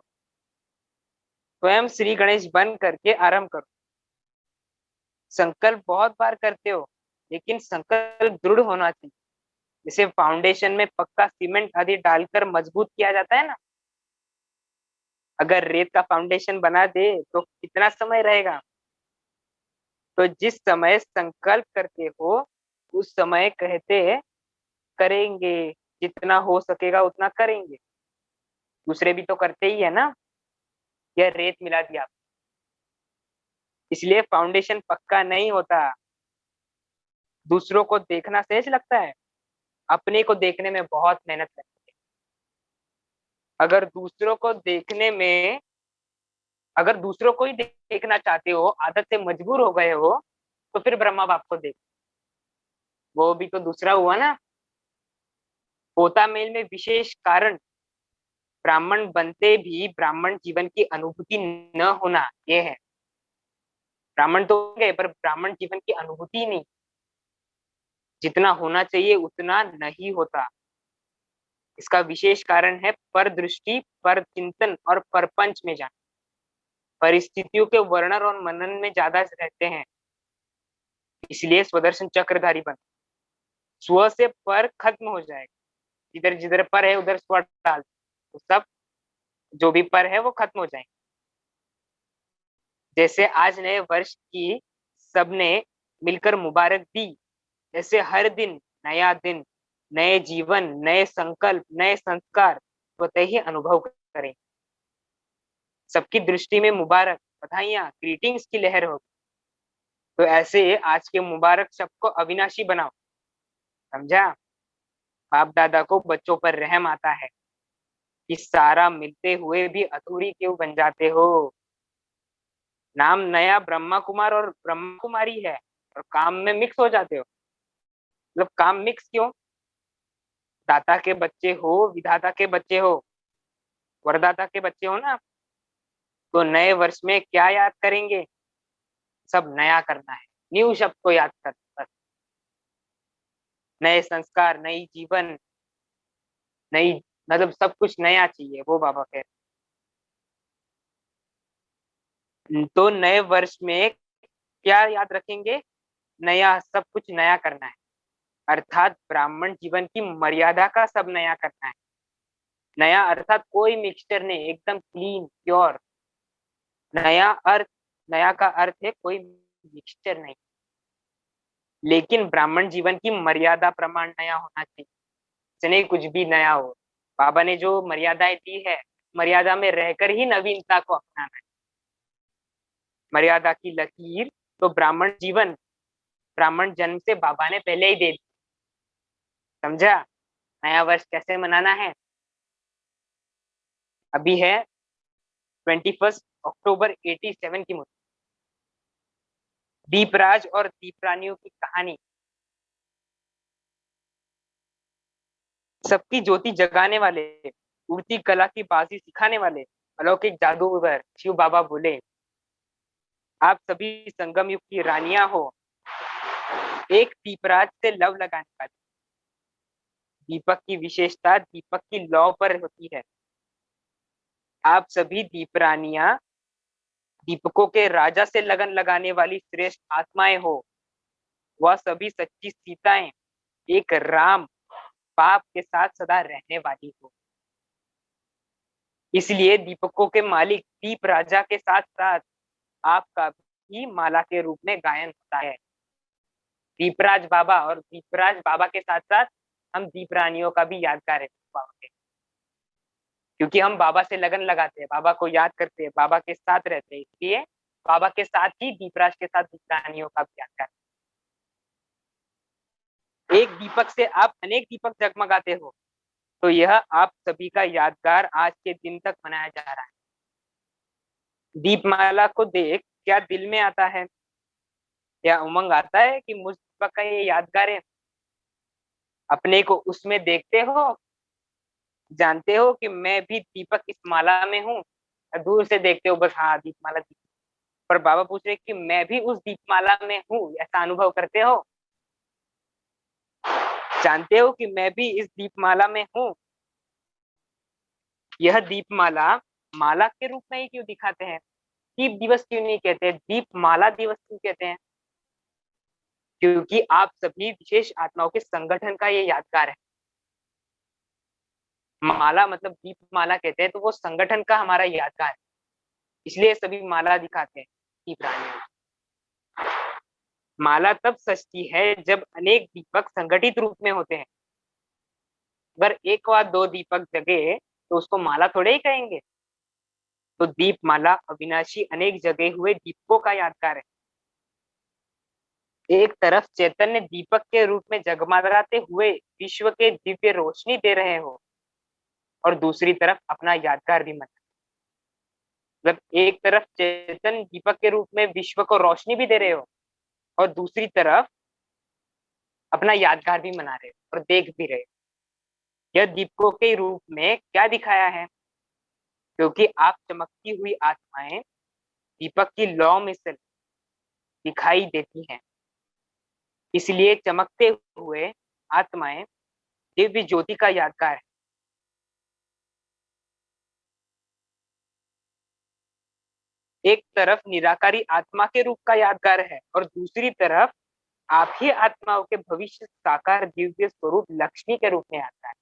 स्वयं श्री गणेश बन करके आरंभ करो। संकल्प बहुत बार करते हो, लेकिन संकल्प दृढ़ होना चाहिए। जैसे फाउंडेशन में पक्का सीमेंट आदि डालकर मजबूत किया जाता है ना, अगर रेत का फाउंडेशन बना दे तो कितना समय रहेगा। तो जिस समय संकल्प करते हो उस समय कहते करेंगे, जितना हो सकेगा उतना करेंगे। दूसरे भी तो करते ही है ना। यह रेत मिला दिया, इसलिए फाउंडेशन पक्का नहीं होता। दूसरों को देखना सहज लगता है, अपने को देखने में बहुत मेहनत लगती है। अगर दूसरों को देखने में अगर दूसरों को ही देखना चाहते हो, आदत से मजबूर हो गए हो, तो फिर ब्रह्मा बाप को देख। वो भी तो दूसरा हुआ ना। पोता मेल में विशेष कारण ब्राह्मण बनते भी ब्राह्मण जीवन की अनुभूति न होना ये है। ब्राह्मण तो हो गए पर ब्राह्मण जीवन की अनुभूति नहीं, जितना होना चाहिए उतना नहीं होता। इसका विशेष कारण है पर दृष्टि, पर चिंतन और परपंच में जाना। परिस्थितियों के वर्णन और मनन में ज्यादा रहते हैं, इसलिए स्वदर्शन चक्रधारी बन। स्व से पर खत्म हो जाएगा, जिधर जिधर पर है उधर स्व डाल तो सब जो भी पर है वो खत्म हो जाएंगे। जैसे आज नए वर्ष की सबने मिलकर मुबारक दी, ऐसे हर दिन नया दिन, नए जीवन, नए संकल्प, नए संस्कार स्वतः ही अनुभव करें। सबकी दृष्टि में मुबारक, बधाइयां, ग्रीटिंग्स की लहर हो। तो ऐसे आज के मुबारक शब्द को अविनाशी बनाओ। समझा? बाप दादा को बच्चों पर रहम आता है कि सारा मिलते हुए भी अधूरी क्यों बन जाते हो। नाम नया ब्रह्मा कुमार और ब्रह्मा कुमारी है और काम में मिक्स हो जाते हो। मतलब काम मिक्स क्यों? दाता के बच्चे हो, विधाता के बच्चे हो, वरदाता के बच्चे हो ना। तो नए वर्ष में क्या याद करेंगे? सब नया करना है। न्यू शब्द को याद कर बस। नए संस्कार, नई जीवन, नई मतलब सब कुछ नया चाहिए वो बाबा कह रहे। तो नए वर्ष में क्या याद रखेंगे? नया, सब कुछ नया करना है, अर्थात ब्राह्मण जीवन की मर्यादा का सब नया करना है। नया अर्थात कोई मिक्सचर नहीं, एकदम क्लीन प्योर। नया अर्थ, नया का अर्थ है कोई मिक्सचर नहीं, लेकिन ब्राह्मण जीवन की मर्यादा प्रमाण नया होना चाहिए। इसने कुछ भी नया हो। बाबा ने जो मर्यादाएं दी है, मर्यादा में रहकर ही नवीनता को अपनाना है। मर्यादा की लकीर तो ब्राह्मण जीवन, ब्राह्मण जन्म से बाबा ने पहले ही दे दी। समझा? नया वर्ष कैसे मनाना है? अभी है 21 अक्टूबर 87 की मूर्ति। दीपराज और दीपरानियों की कहानी। सबकी ज्योति जगाने वाले, उड़ती कला की बाजी सिखाने वाले, अलौकिक जादूगर शिव बाबा बोले, आप सभी संगम युग की रानियां हो, एक दीपराज से लव लगाने वाली। दीपक की विशेषता दीपक की लौ पर होती है। आप सभी दीपरानियां दीपकों के राजा से लगन लगाने वाली श्रेष्ठ आत्माएं हो। वह सभी सच्ची सीताएं एक राम बाप के साथ सदा रहने वाली हो। इसलिए दीपकों के मालिक दीप राजा के साथ साथ आपका भी माला के रूप में गायन होता है। दीपराज बाबा, और दीपराज बाबा के साथ साथ हम दीप रानियों का भी यादगार है बाबा के, क्योंकि हम बाबा से लगन लगाते हैं, बाबा को याद करते हैं, बाबा के साथ रहते हैं, इसलिए बाबा के साथ ही दीपराज के साथ दीप रानियों का भी यादगार है। एक दीपक से आप अनेक दीपक जगमगाते हो, तो यह आप सभी का यादगार आज के दिन तक मनाया जा रहा है। दीपमाला को देख क्या दिल में आता है, या उमंग आता है कि मुझ दीपक का ये यादगार है। अपने को उसमें देखते हो, जानते हो कि मैं भी दीपक इस माला में हूँ, दूर से देखते हो बस, हाँ दीपमाला दीप। पर बाबा पूछ रहे कि मैं भी उस दीपमाला में हूँ, ऐसा अनुभव करते हो? जानते हो कि मैं भी इस दीपमाला में हूँ? यह दीपमाला माला के रूप में ही क्यों दिखाते हैं? दीप दिवस क्यों नहीं कहते, दीपमाला दिवस क्यों कहते हैं? क्योंकि आप सभी विशेष आत्माओं के संगठन का ये यादगार है। माला मतलब दीपमाला कहते हैं, तो वो संगठन का हमारा यादगार है, इसलिए सभी माला दिखाते हैं दीप रानी। माला तब सजती है जब अनेक दीपक संगठित रूप में होते हैं। अगर एक व दो दीपक जगे तो उसको माला थोड़े ही कहेंगे। तो दीपमाला अविनाशी अनेक जगे हुए दीपकों का यादगार है। एक तरफ चैतन्य दीपक के रूप में जगमगाते हुए विश्व के दिव्य रोशनी दे रहे हो, और दूसरी तरफ अपना यादगार भी मना, मतलब एक तरफ चैतन्य दीपक के रूप में विश्व को रोशनी भी दे रहे हो, और दूसरी तरफ अपना यादगार भी मना रहे हो और देख भी रहे हो। यह दीपकों के रूप में क्या दिखाया है? क्योंकि आप चमकती हुई आत्माएं दीपक की लौ में से दिखाई देती हैं, इसलिए चमकते हुए आत्माएं दिव्य ज्योति का यादगार है। एक तरफ निराकारी आत्मा के रूप का यादगार है, और दूसरी तरफ आप ही आत्माओं के भविष्य साकार दिव्य स्वरूप लक्ष्मी के रूप में आता है।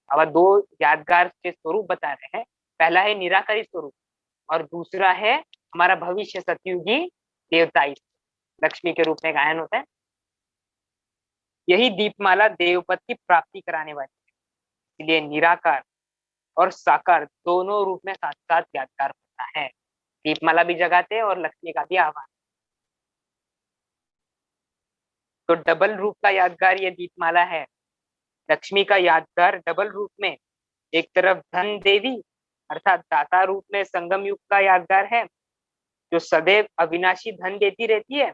अब दो यादगार के स्वरूप बता रहे हैं। पहला है निराकारी स्वरूप, और दूसरा है हमारा भविष्य सतयुगी देवता लक्ष्मी के रूप में गायन होता है। यही दीपमाला देवपद की प्राप्ति कराने वाली है, इसलिए निराकार और साकार दोनों रूप में साथ साथ यादगार होता है। दीपमाला भी जगाते हैं और लक्ष्मी का भी आह्वान। तो डबल रूप का यादगार ये दीपमाला है। लक्ष्मी का यादगार डबल रूप में, एक तरफ धन देवी अर्थात दाता रूप में संगम युग का यादगार है, जो सदैव अविनाशी धन देती रहती है,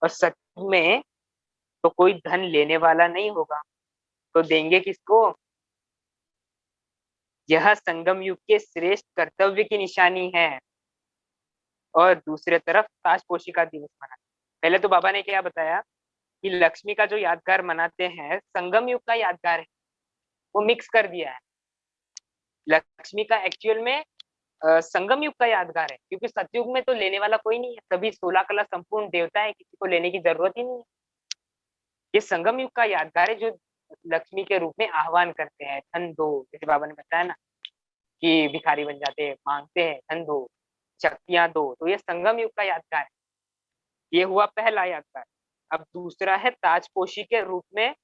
और सच में तो कोई धन लेने वाला नहीं होगा, तो देंगे किसको? यह संगम युग के श्रेष्ठ कर्तव्य की निशानी है। और दूसरे तरफ ताजपोशी का दिवस मनाते, पहले तो बाबा ने क्या बताया कि लक्ष्मी का जो यादगार मनाते हैं संगम युग का यादगार है, वो मिक्स कर दिया है। लक्ष्मी का एक्चुअल में संगम युग का यादगार है, क्योंकि सतयुग में तो लेने वाला कोई नहीं है, सभी 16 कला संपूर्ण देवता है, किसी को लेने की जरूरत ही नहीं है। ये संगम युग का यादगार है, जो लक्ष्मी के रूप में आह्वान करते हैं, धन दो, जैसे बाबा ने बताया ना कि भिखारी बन जाते हैं, मांगते हैं धन दो, शक्तियां दो, तो ये संगम युग का यादगार है। ये हुआ पहला यादगार। अब दूसरा है ताजपोशी के रूप में,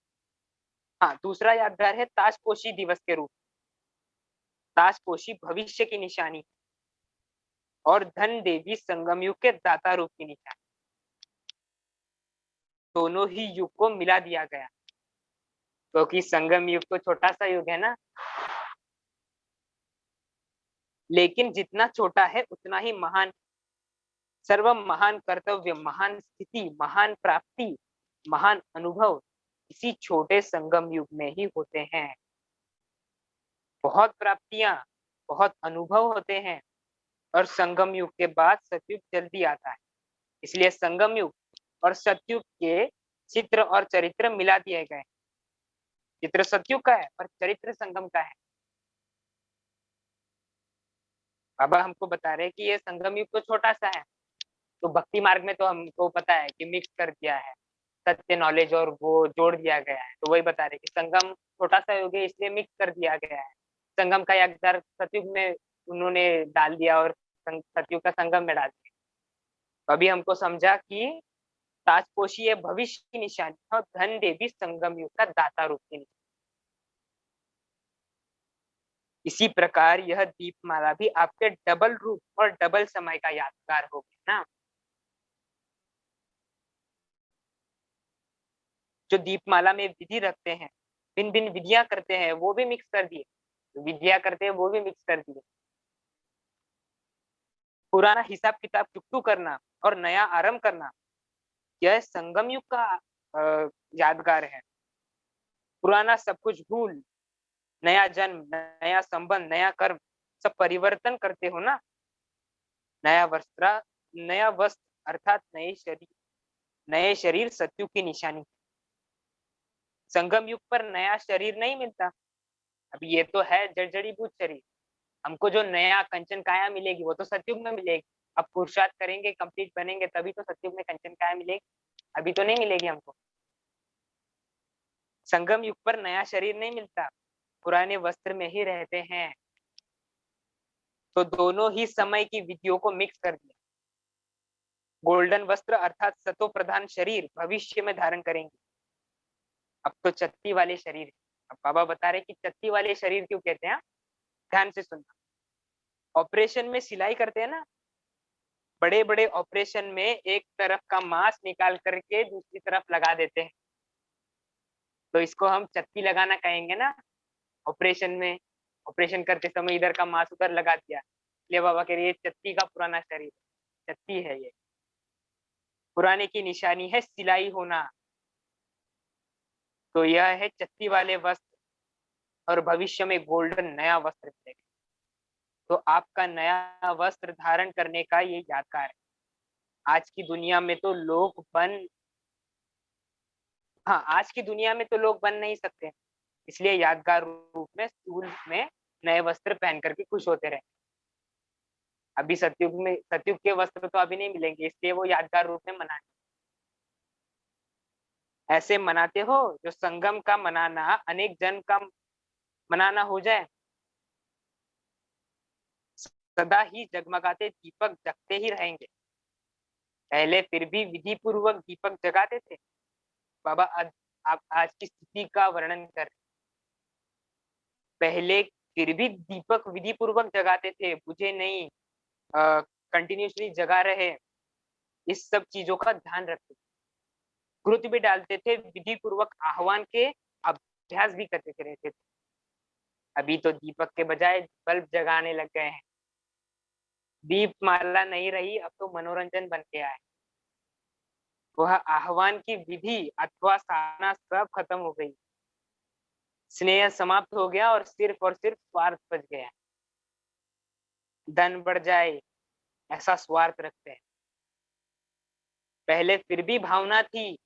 हाँ दूसरा यादगार है ताजपोशी दिवस के रूप। ताजपोशी भविष्य की निशानी, और धन देवी संगम युग के दाता रूप की निशानी, दोनों ही युग को मिला दिया गया, क्योंकि संगम युग तो छोटा सा युग है ना, लेकिन जितना छोटा है उतना ही महान। सर्व महान कर्तव्य, महान स्थिति, महान प्राप्ति, महान अनुभव इसी छोटे संगम युग में ही होते हैं। बहुत प्राप्तियां, बहुत अनुभव होते हैं, और संगम युग के बाद सतयुग जल्दी आता है। इसलिए संगम युग और सतयुग के चित्र और चरित्र मिला दिए गए। चित्र सतयुग का है और चरित्र संगम का है। बाबा हमको बता रहे हैं कि ये संगम युग तो छोटा सा है, तो भक्ति मार्ग में तो हमको पता है कि मिक्स कर दिया है, सत्य नॉलेज और वो जोड़ दिया गया है। तो वही बता रहे कि संगम छोटा सा युग है, इसलिए मिक्स कर दिया गया है। संगम का यागदार सतयुग में उन्होंने डाल दिया और सतयुग का संगम में डाल दिया। तो अभी हमको समझा कि ताजपोशी ये भविष्य की निशानी है और धन देवी संगम युग का दाता रूप की निशानी। इसी प्रकार यह दीपमाला भी आपके डबल रूप और डबल समय का यादगार हो गया ना। जो दीपमाला में विधि रखते हैं, भिन्न भिन्न विधियां करते हैं, वो भी मिक्स कर दिए। विद्या करते हैं वो भी मिक्स कर दिए। पुराना हिसाब किताब चुकतू करना और नया आरंभ करना, यह संगम युग का यादगार है। पुराना सब कुछ भूल, नया जन्म, नया संबंध, नया कर्म, सब परिवर्तन करते हो ना। नया वस्त्र, नया वस्त्र अर्थात नए शरीर सत्यु की निशानी। संगम युग पर नया शरीर नहीं मिलता। अब ये तो है जड़जड़ीभूत शरीर। हमको जो नया कंचन काया मिलेगी वो तो सतयुग में मिलेगी। अब पुरुषार्थ करेंगे, कंप्लीट बनेंगे, तभी तो सतयुग में कंचन काया मिलेगी। अभी तो नहीं मिलेगी हमको। संगम युग पर नया शरीर नहीं मिलता, पुराने वस्त्र में ही रहते हैं। तो दोनों ही समय की विधियों को मिक्स कर दिया। गोल्डन वस्त्र अर्थात सतो प्रधान शरीर भविष्य में धारण करेंगे। अब तो चत्ती वाले शरीर। अब बाबा बता रहे कि चत्ती वाले शरीर क्यों कहते हैं। ध्यान से सुनना। ऑपरेशन में सिलाई करते हैं ना, बड़े बड़े ऑपरेशन में एक तरफ का मांस निकाल करके दूसरी तरफ लगा देते हैं, तो इसको हम चत्ती लगाना कहेंगे ना। ऑपरेशन में, ऑपरेशन करते समय इधर का मांस उधर लगा दिया, इसलिए बाबा कह रही है चत्ती का पुराना शरीर, चत्ती है ये। पुराने की निशानी है सिलाई होना, तो यह है चत्ती वाले वस्त्र। और भविष्य में गोल्डन नया वस्त्र मिलेगा। तो आपका नया वस्त्र धारण करने का ये यादगार है। आज की दुनिया में तो लोग बन हाँ, आज की दुनिया में तो लोग बन नहीं सकते, इसलिए यादगार रूप में स्कूल में नए वस्त्र पहन करके खुश होते रहे। अभी सतयुग के वस्त्र तो अभी नहीं मिलेंगे, इसलिए वो यादगार रूप में मनाए। ऐसे मनाते हो जो संगम का मनाना अनेक जन्म का मनाना हो जाए। सदा ही जगमगाते दीपक जगते ही रहेंगे। पहले फिर भी विधि पूर्वक दीपक जगाते थे। बाबा आप आज की स्थिति का वर्णन कर। पहले फिर भी दीपक विधि पूर्वक जगाते थे, बुझे नहीं, कंटिन्यूसली जगा रहे, इस सब चीजों का ध्यान रखते थे। ग्रुप भी डालते थे, विधि पूर्वक आह्वान के अभ्यास भी करते थे रहते थे। अभी तो दीपक के बजाय बल्ब जगाने लग गए हैं। दीप माला नहीं रही, अब तो मनोरंजन बन के आए। वह आह्वान की विधि अथवा साधना सब खत्म हो गई। स्नेह समाप्त हो गया और सिर्फ स्वार्थ बच गया। धन बढ़ जाए ऐसा स्वार्थ रखते हैं। पहले फिर भी भावना थी।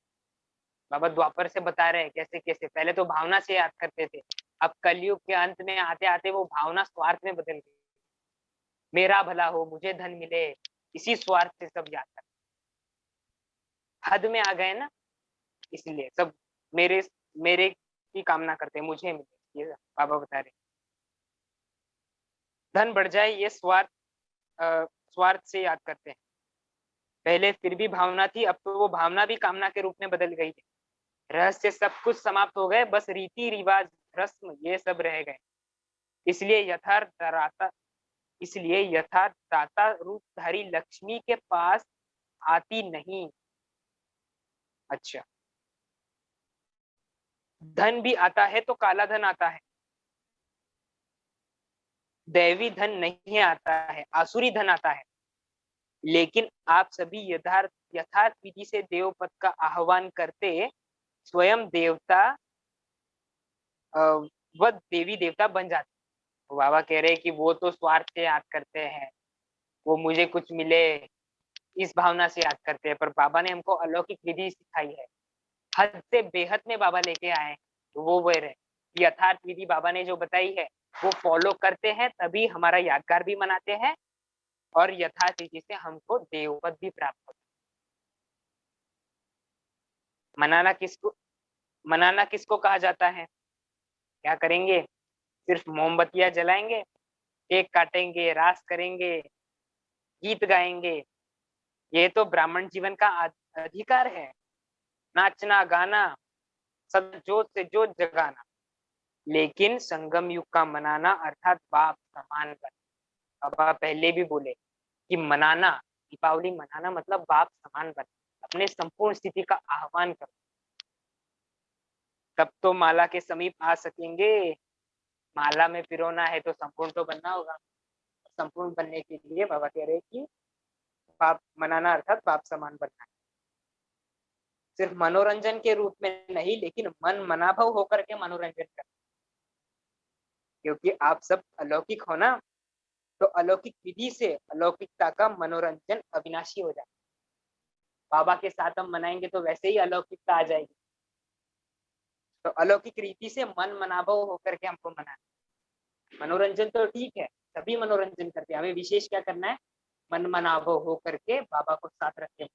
बाबा द्वापर से बता रहे हैं कैसे कैसे पहले तो भावना से याद करते थे, अब कलयुग के अंत में आते आते वो भावना स्वार्थ में बदल गई। मेरा भला हो, मुझे धन मिले, इसी स्वार्थ से सब याद करते। हद में आ गए ना, इसलिए सब मेरे मेरे की कामना करते हैं, मुझे मिले, ये बाबा बता रहे। धन बढ़ जाए ये स्वार्थ से याद करते हैं। पहले फिर भी भावना थी, अब तो वो भावना भी कामना के रूप में बदल गई है। रहस्य सब कुछ समाप्त हो गए, बस रीति रिवाज रस्म ये सब रह गए। इसलिए यथार्थ दाता रूपधारी लक्ष्मी के पास आती नहीं। अच्छा, धन भी आता है तो काला धन आता है। दैवी धन नहीं आता है, आसुरी धन आता है। लेकिन आप सभी यथार्थ विधि से देवपद का आह्वान करते स्वयं देवता व देवी देवता बन जाते। तो बाबा कह रहे हैं कि वो तो स्वार्थ से याद करते हैं, वो मुझे कुछ मिले इस भावना से याद करते हैं, पर बाबा ने हमको अलौकिक विधि सिखाई है, हद से बेहद में बाबा लेके आए हैं। तो वो है यथार्थ विधि बाबा ने जो बताई है वो फॉलो करते हैं, तभी हमारा यादगार भी मनाते हैं और यथार्थ विधि से हमको देवपद भी प्राप्त होता है। मनाना किसको कहा जाता है? क्या करेंगे? सिर्फ मोमबत्तियां जलाएंगे, केक काटेंगे, रास करेंगे, गीत गाएंगे? ये तो ब्राह्मण जीवन का अधिकार है, नाचना गाना, सब जोत से जोत जगाना। लेकिन संगम युग का मनाना अर्थात बाप समान बनना। अब आप पहले भी बोले कि मनाना, दीपावली मनाना मतलब बाप समान बनना, अपने संपूर्ण स्थिति का आह्वान करो, तब तो माला के समीप आ सकेंगे। माला में पिरोना है तो संपूर्ण तो बनना होगा। संपूर्ण बनने के लिए बाबा कह रहे हैं कि बाप मनाना अर्थात बाप समान बनना है। सिर्फ मनोरंजन के रूप में नहीं, लेकिन मन मनाभव होकर के मनोरंजन करना, क्योंकि आप सब अलौकिक हो ना, तो अलौकिक विधि से अलौकिकता का मनोरंजन अविनाशी हो जाए। बाबा के साथ हम मनाएंगे तो वैसे ही अलौकिकता आ जाएगी। तो अलौकिक रीति से मन मनाभव होकर के हमको मनाना। मनोरंजन तो ठीक है, सभी मनोरंजन करते हैं, हमें विशेष क्या करना है? मन मनाभव होकर के बाबा को साथ रखते हैं।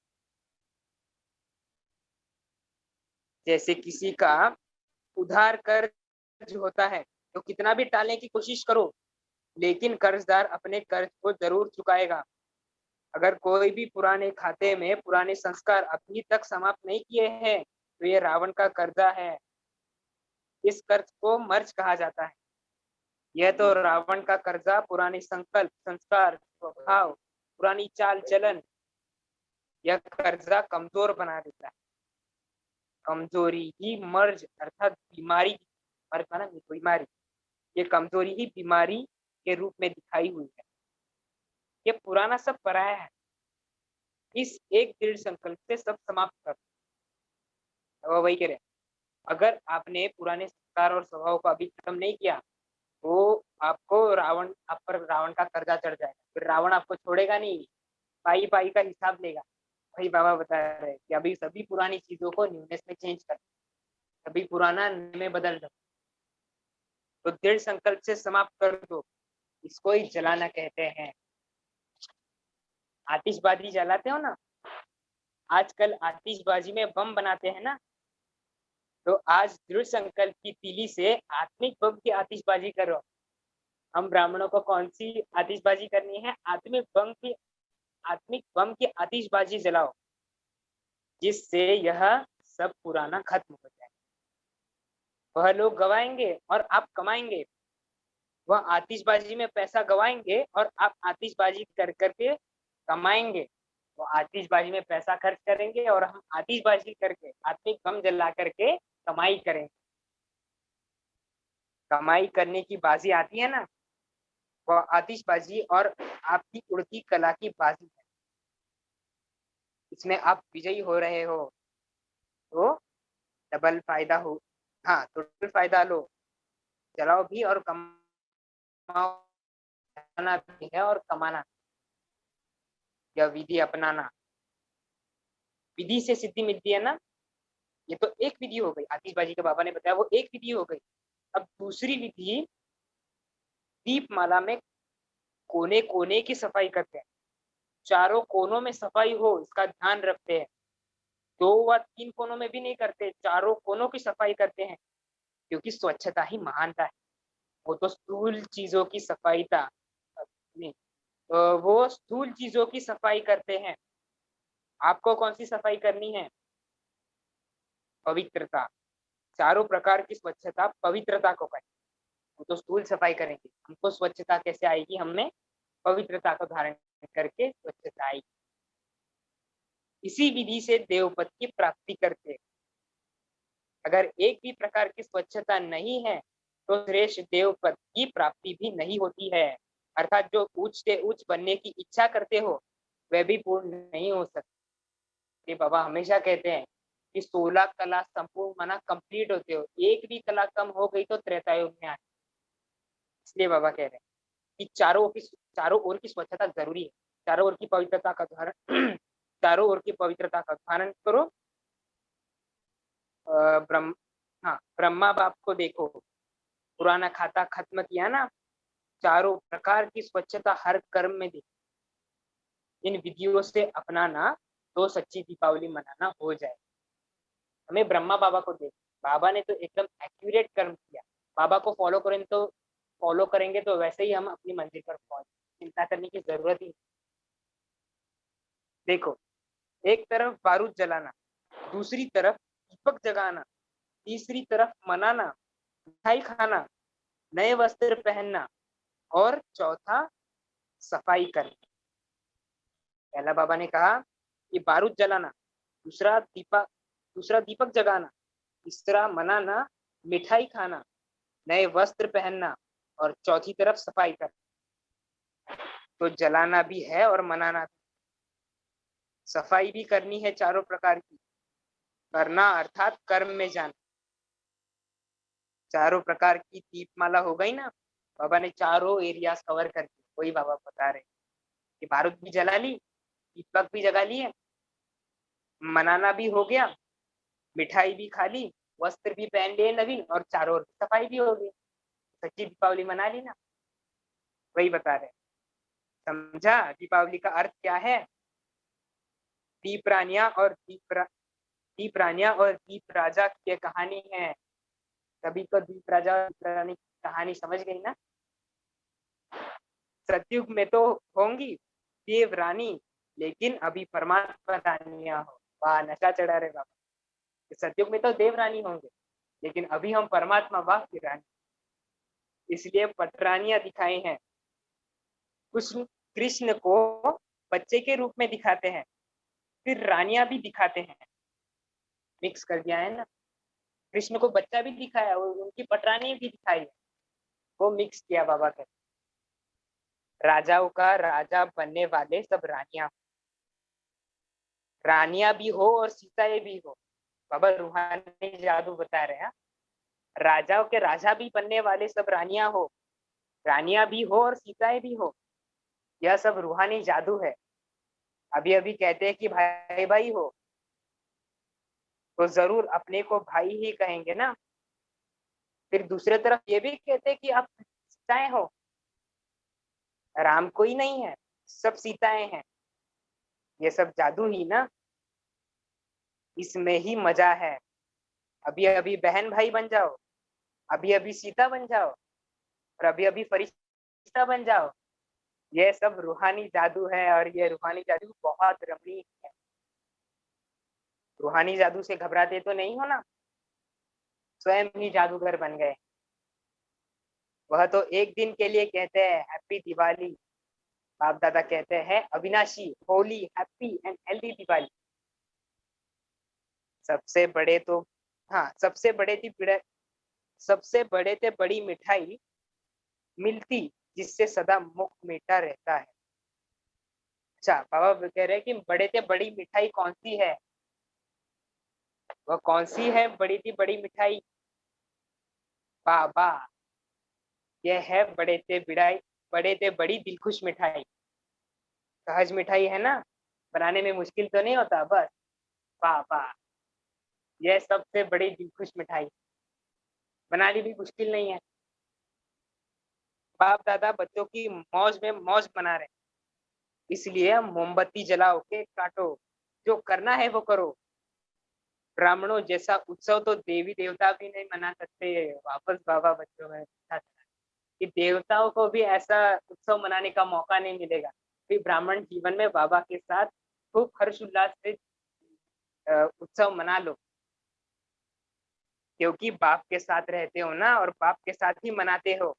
जैसे किसी का उधार कर्ज होता है तो कितना भी टालने की कोशिश करो, लेकिन कर्जदार अपने कर्ज को जरूर चुकाएगा। अगर कोई भी पुराने खाते में पुराने संस्कार अभी तक समाप्त नहीं किए हैं तो ये रावण का कर्जा है। इस कर्ज को मर्ज कहा जाता है। यह तो रावण का कर्जा पुराने संकल्प, संस्कार, स्वभाव, पुरानी चाल चलन, यह कर्जा कमजोर बना देता है। कमजोरी ही मर्ज अर्थात बीमारी, मर्ज माना बीमारी, ये कमजोरी ही बीमारी के रूप में दिखाई हुई है। ये पुराना सब पराया है, इस एक दृढ़ संकल्प से सब समाप्त कर। तो वही कह रहे, अगर आपने पुराने संस्कार और स्वभाव को अभी खत्म नहीं किया तो आपको रावण, आप पर रावण का कर्जा चढ़ जाएगा, फिर रावण आपको छोड़ेगा नहीं, पाई पाई का हिसाब लेगा। वही बाबा बता रहे हैं कि अभी सभी पुरानी चीजों को न्यूनेस में चेंज कर, सभी पुराना नए में बदल दो, तो दृढ़ संकल्प से समाप्त कर दो। इसको ही जलाना कहते हैं। आतिशबाजी जलाते हो ना, आजकल आतिशबाजी में बम बनाते हैं ना, तो आज दृढ़ संकल्प की तीली से आत्मिक बम की आतिशबाजी करो। हम ब्राह्मणों को कौन सी आतिशबाजी करनी है? आत्मिक बम की आतिशबाजी जलाओ, जिससे यह सब पुराना खत्म हो जाए। वह लोग गवाएंगे और आप कमाएंगे, वह आतिशबाजी में पैसा गवाएंगे और आप आतिशबाजी कर करके कमाएंगे। वो आतिशबाजी में पैसा खर्च करेंगे और हम आतिशबाजी करके आत्मिक बम जला करके कमाई करेंगे। कमाई करने की बाजी आती है ना, वो आतिशबाजी और आपकी उड़ती कला की बाजी है। इसमें आप विजयी हो रहे हो तो डबल फायदा हो। हाँ, तो डबल फायदा लो, जलाओ भी और कमाओ। जलाना भी है और कमाना, यह विधि अपनाना। विधि से सिद्धि मिलती है ना, ये तो एक विधि हो गई, आतिशबाजी का बाबा ने बताया वो एक विधि हो गई। अब दूसरी विधि, दीपमाला में कोने कोने की सफाई करते हैं, चारों कोनों में सफाई हो इसका ध्यान रखते हैं। 2 व 3 कोनों में भी नहीं करते, चारों कोनों की सफाई करते हैं, क्योंकि स्वच्छता ही महानता है। वो तो स्थूल चीजों की सफाई था नहीं, तो वो स्थूल चीजों की सफाई करते हैं। आपको कौन सी सफाई करनी है? पवित्रता। चारों प्रकार की स्वच्छता पवित्रता को कहें। वो तो स्थूल सफाई करेंगे, हमको स्वच्छता कैसे आएगी? हमने पवित्रता को धारण करके स्वच्छता आएगी। इसी विधि से देवपद की प्राप्ति करते। अगर एक भी प्रकार की स्वच्छता नहीं है तो श्रेष्ठ देव पद की प्राप्ति भी नहीं होती है। अर्थात जो उच्च से उच्च बनने की इच्छा करते हो वह भी पूर्ण नहीं हो सकती। बाबा हमेशा कहते हैं कि 16 कला संपूर्ण माना कंप्लीट होते हो, एक भी कला कम हो गई तो त्रेता युग में आए। इसलिए बाबा कह रहे हैं कि चारों ओर की स्वच्छता जरूरी है, चारों ओर की पवित्रता का धारण चारों ओर की पवित्रता का धारण करो। ब्रह्म हाँ, ब्रह्मा बाप को देखो, पुराना खाता खत्म किया ना, चारों प्रकार की स्वच्छता हर कर्म में देखो। इन विधियों से अपनाना तो सच्ची दीपावली मनाना हो जाए। हमें ब्रह्मा बाबा को देख, बाबा ने तो एकदम एक्यूरेट कर्म किया। बाबा को फॉलो करेंगे तो वैसे ही हम अपनी मंजिल पर पहुंच, चिंता करने की जरूरत ही नहीं। देखो, एक तरफ बारूद जलाना, दूसरी तरफ दीपक जगाना, तीसरी तरफ मनाना, मिठाई खाना, नए वस्त्र पहनना और चौथा सफाई करना। पहला बाबा ने कहा कि बारूद जलाना, दूसरा दीपक जगाना, तीसरा मनाना, मिठाई खाना, नए वस्त्र पहनना और चौथी तरफ सफाई करना। तो जलाना भी है और मनाना भी। सफाई भी करनी है चारों प्रकार की, करना अर्थात कर्म में जाना। चारों प्रकार की दीपमाला हो गई ना, बाबा ने चारों एरियाज कवर कर दिए। वही बाबा बता रहे कि बारूद भी जला ली, दीपक भी जगा लिए, मनाना भी हो गया, मिठाई भी खा ली, वस्त्र भी पहन लिए नवीन और चारों ओर सफाई भी हो गई। सच्ची दीपावली मना ली ना। वही बता रहे, समझा दीपावली का अर्थ क्या है? दीप रानिया और दीप रानिया और दीप राजा की ये कहानी है। तभी तो दीप राजा और दीप रानी की कहानी समझ गई ना। सतयुग में तो होंगी देव रानी, लेकिन अभी परमात्मा रानिया हो। वाह, नशा चढ़ा रहे बाबा। सतयुग में तो देव रानी होंगे, लेकिन अभी हम परमात्मा वाह की रानी, इसलिए पटरानियां दिखाई हैं। कुछ कृष्ण को बच्चे के रूप में दिखाते हैं, फिर रानियां भी दिखाते हैं। मिक्स कर दिया है ना, कृष्ण को बच्चा भी दिखाया और उनकी पटरानी भी दिखाई है, वो मिक्स किया बाबा का। राजाओं का राजा बनने वाले सब रानियां, रानियां भी हो और सीताएं भी हो। बाबा रूहानी जादू बता रहे हैं। राजाओं के राजा भी बनने वाले सब रानियां हो, रानियां भी हो और सीताएं भी हो। यह सब रूहानी जादू है। अभी अभी कहते हैं कि भाई भाई हो, तो जरूर अपने को भाई ही कहेंगे ना। फिर दूसरे तरफ ये भी कहते हैं कि आप सीताएं हो, राम कोई नहीं है, सब सीताएं हैं। ये सब जादू ही ना, इसमें ही मजा है। अभी अभी बहन भाई बन जाओ, अभी अभी सीता बन जाओ और अभी अभी फरिश्ता बन जाओ। ये सब रूहानी जादू है और ये रूहानी जादू बहुत रमणीय है। रूहानी जादू से घबराते तो नहीं हो ना, स्वयं ही जादूगर बन गए। वह तो एक दिन के लिए कहते हैं हैप्पी दिवाली, बाप दादा कहते हैं अविनाशी Holi happy and healthy Diwali. सबसे बड़े तो हाँ, सबसे बड़े थे बड़ी मिठाई मिलती, जिससे सदा मुख मीठा रहता है। अच्छा, बाबा कह रहे हैं कि बड़े थे बड़ी मिठाई कौन सी है? वह कौन सी है बड़ी थी बड़ी मिठाई? बाबा, यह है बड़े थे बड़ी दिलखुश मिठाई। सहज मिठाई है ना, बनाने में मुश्किल तो नहीं होता बस। बाबा, यह सबसे बड़ी दिलखुश मिठाई, बनानी भी मुश्किल नहीं है। बाप दादा बच्चों की मौज में मौज बना रहे, इसलिए मोमबत्ती जलाओ, केक काटो, जो करना है वो करो। ब्राह्मणों जैसा उत्सव तो देवी देवता भी नहीं मना सकते। वापस बाबा बच्चों में था कि देवताओं को भी ऐसा उत्सव मनाने का मौका नहीं मिलेगा। फिर ब्राह्मण जीवन में बाबा के साथ खूब हर्ष उल्लास से उत्सव मना लो, क्योंकि बाप के साथ रहते हो ना और बाप के साथ ही मनाते हो।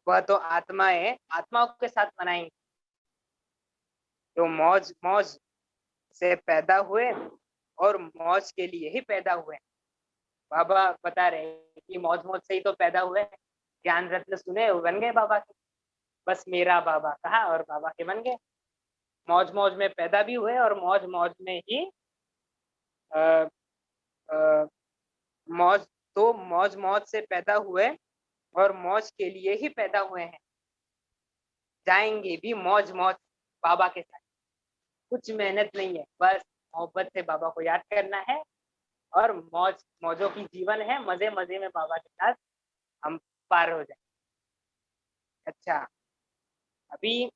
वह तो आत्माओं के साथ मनाएंगे, तो मौज मौज से पैदा हुए और मौज के लिए ही पैदा हुए। बाबा बता रहे हैं कि मौज मौज से ही तो पैदा हुए, ज्ञान रत्न सुने वो बन गए बाबा के। बस मेरा बाबा कहा और बाबा के बन गए। मौज मौज में पैदा भी हुए और मौज मौज में ही आ, आ, मौज तो मौज मौज से पैदा हुए और मौज के लिए ही पैदा हुए हैं। जाएंगे भी मौज मौज बाबा के साथ। कुछ मेहनत नहीं है, बस मोहब्बत से बाबा को याद करना है और मौज मौजों की जीवन है, मजे मजे में बाबा के साथ हम पार हो जाए। अच्छा, अभी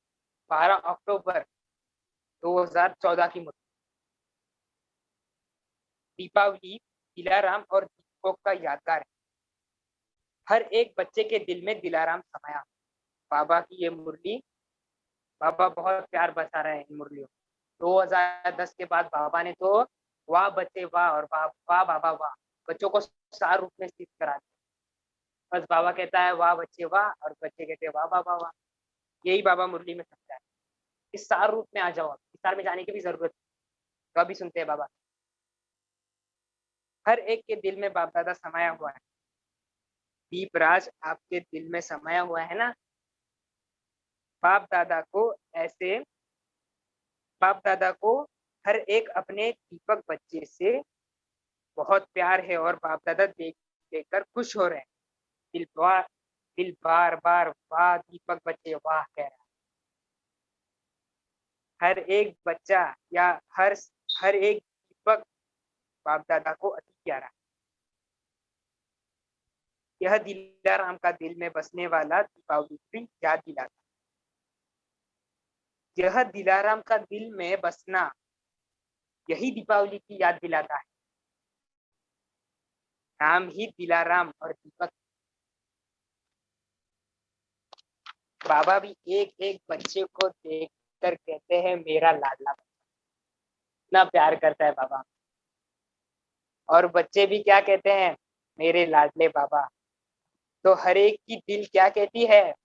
12 अक्टूबर 2014 की दीपावली दिलाराम और दीपक का यादगार है। हर एक बच्चे के दिल में दिलाराम समाया। बाबा की ये मुरली, बाबा बहुत प्यार बसा रहे हैं इन मुरलियों। 2010 के बाद बाबा ने तो वाह बच्चे वाह और वाह वाह बाबा वाह बच्चों को सार रूप में स्थित करा दिया। बस बाबा कहता है वाह बच्चे वाह और बच्चे कहते हैं वाह बाबा वाह। यही बाबा मुरली में समझा है। इस सार रूप में आ जाओ, इस सार में जाने की भी जरूरत है। तो अभी सुनते हैं बाबा। हर एक के दिल में बाप दादा समाया हुआ है। दीपराज आपके दिल में समाया हुआ है ना। बाप दादा को ऐसे बाप दादा को हर एक अपने दीपक बच्चे से बहुत प्यार है और बाप दादा देख देखकर खुश हो रहे हैं। दिल बार बार वाह दीपक बच्चे वाह कह रहा है। हर एक बच्चा या हर हर एक दीपक बाप दादा को अति प्यारा है। यह दिलाराम का दिल में बसने वाला दीपावली की याद दिलाता। यह दिलाराम का दिल में बसना यही दीपावली की याद दिलाता है। नाम ही दिलाराम और दीपक। बाबा भी एक एक बच्चे को देख कर कहते हैं मेरा लाडला बच्चा। इतना प्यार करता है बाबा। और बच्चे भी क्या कहते हैं, मेरे लाडले बाबा। तो हर एक की दिल क्या कहती है,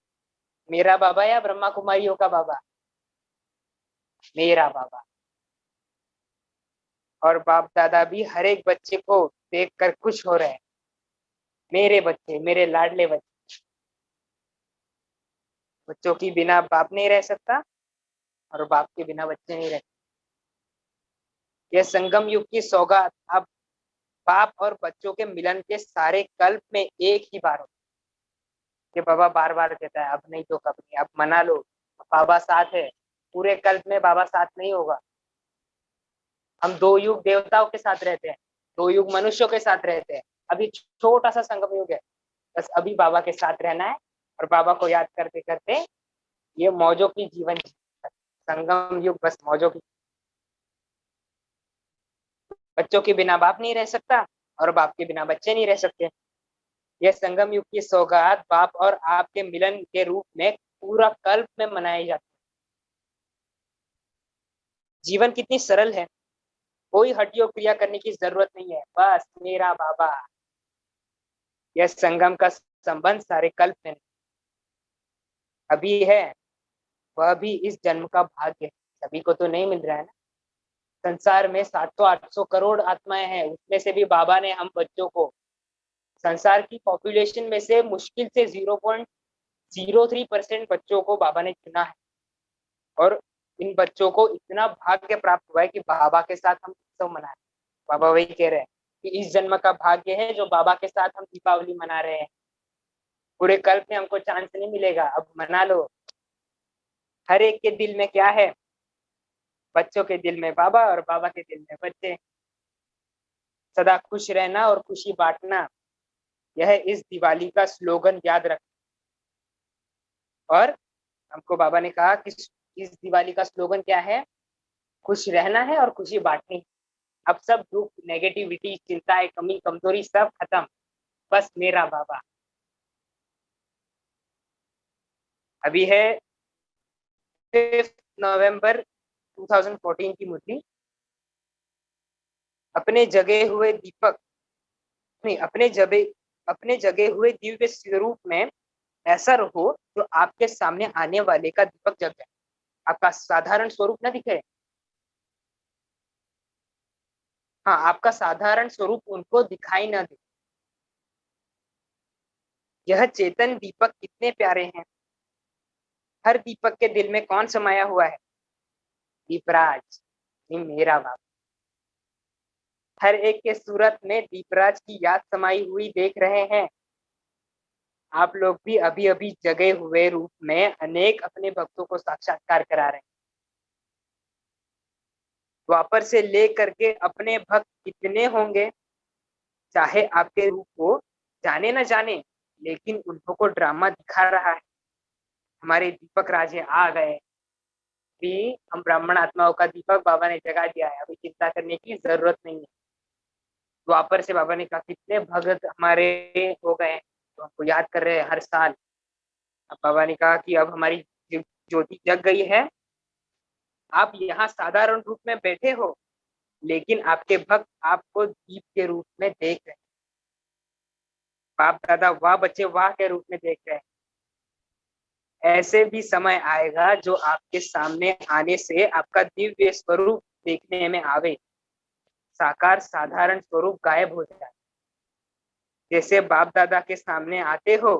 मेरा बाबा या ब्रह्मा कुमारियों का बाबा, मेरा बाबा। और बाप दादा भी हर एक बच्चे को देखकर खुश हो रहे हैं, मेरे बच्चे, मेरे लाडले बच्चे। बच्चों की बिना बाप नहीं रह सकता और बाप के बिना बच्चे नहीं रह सकते। यह संगम युग की सौगात अब बाप और बच्चों के मिलन के सारे कल्प में एक ही बार हो। ये बाबा बार बार कहता है अब नहीं तो कब नहीं, अब मना लो, बाबा साथ है। पूरे कल्प में बाबा साथ नहीं होगा। हम 2 युग देवताओं के साथ रहते हैं, 2 युग मनुष्यों के साथ रहते हैं। अभी छोटा सा संगम युग है, बस अभी बाबा के साथ रहना है और बाबा को याद करते करते ये मौजों की जीवन संगम युग बस मौजों की। बच्चों के बिना बाप नहीं रह सकता और बाप के बिना बच्चे नहीं रह सकते। यह संगम युग की सौगात बाप और आपके मिलन के रूप में पूरा कल्प में मनाई जाती है। जीवन कितनी सरल है, कोई हटियो क्रिया करने की जरूरत नहीं है, बस मेरा बाबा। यह संगम का संबंध सारे कल्प में अभी है, वह भी इस जन्म का भाग्य है। सभी को तो नहीं मिल रहा है ना। संसार में 700-800 करोड़ आत्माएं हैं, उसमें से भी बाबा ने हम बच्चों को संसार की पॉपुलेशन में से मुश्किल से 0.03% बच्चों को बाबा ने चुना है। और इन बच्चों को इतना भाग्य प्राप्त हुआ है कि बाबा के साथ हम उत्सव मनाए। बाबा वही कह रहे हैं कि इस जन्म का भाग्य है जो बाबा के साथ हम दीपावली मना रहे हैं। पूरे कल्प में हमको चांस नहीं मिलेगा, अब मना लो। हर एक के दिल में क्या है, बच्चों के दिल में बाबा और बाबा के दिल में बच्चे। सदा खुश रहना और खुशी बांटना, यह इस दिवाली का स्लोगन याद रख। और हमको बाबा ने कहा कि इस दिवाली का स्लोगन क्या है, खुश रहना है और खुशी बांटनी। अब सब दुख, नेगेटिविटी, चिंताएं, कमी, कमजोरी सब खत्म, बस मेरा बाबा। अभी है 5 नवंबर 2014 की मुरली। अपने जगे हुए दीपक नहीं अपने जगे हुए दिव्य स्वरूप में ऐसा रहो जो आपके सामने आने वाले का दीपक जग जाए। आपका साधारण स्वरूप ना दिखे। हाँ, आपका साधारण स्वरूप उनको दिखाई ना दे। यह चेतन दीपक कितने प्यारे हैं। हर दीपक के दिल में कौन समाया हुआ है? दीपराज, ये मेरा बाप। हर एक के सूरत में दीपराज की याद समाई हुई देख रहे हैं। आप लोग भी अभी अभी जगे हुए रूप में अनेक अपने भक्तों को साक्षात्कार करा रहे हैं। द्वापर से लेकर के अपने भक्त कितने होंगे, चाहे आपके रूप को जाने न जाने, लेकिन उनको को ड्रामा दिखा रहा है। हमारे दीपक राजे आ गए भी। हम ब्राह्मण आत्माओं का दीपक बाबा ने जगा दिया है, अभी चिंता करने की जरूरत नहीं है। द्वापर से बाबा ने कहा कितने भगत हमारे हो गए, तो हमको याद कर रहे हैं हर साल। अब बाबा ने कहा कि अब हमारी ज्योति जग गई है। आप यहाँ साधारण रूप में बैठे हो, लेकिन आपके भक्त आपको दीप के रूप में देख रहे हैं। बाप दादा वाह बच्चे वाह के रूप में देख रहे हैं। ऐसे भी समय आएगा जो आपके सामने आने से आपका दिव्य स्वरूप देखने में आवे, साकार साधारण स्वरूप गायब हो जाए। जैसे बाप दादा के सामने आते हो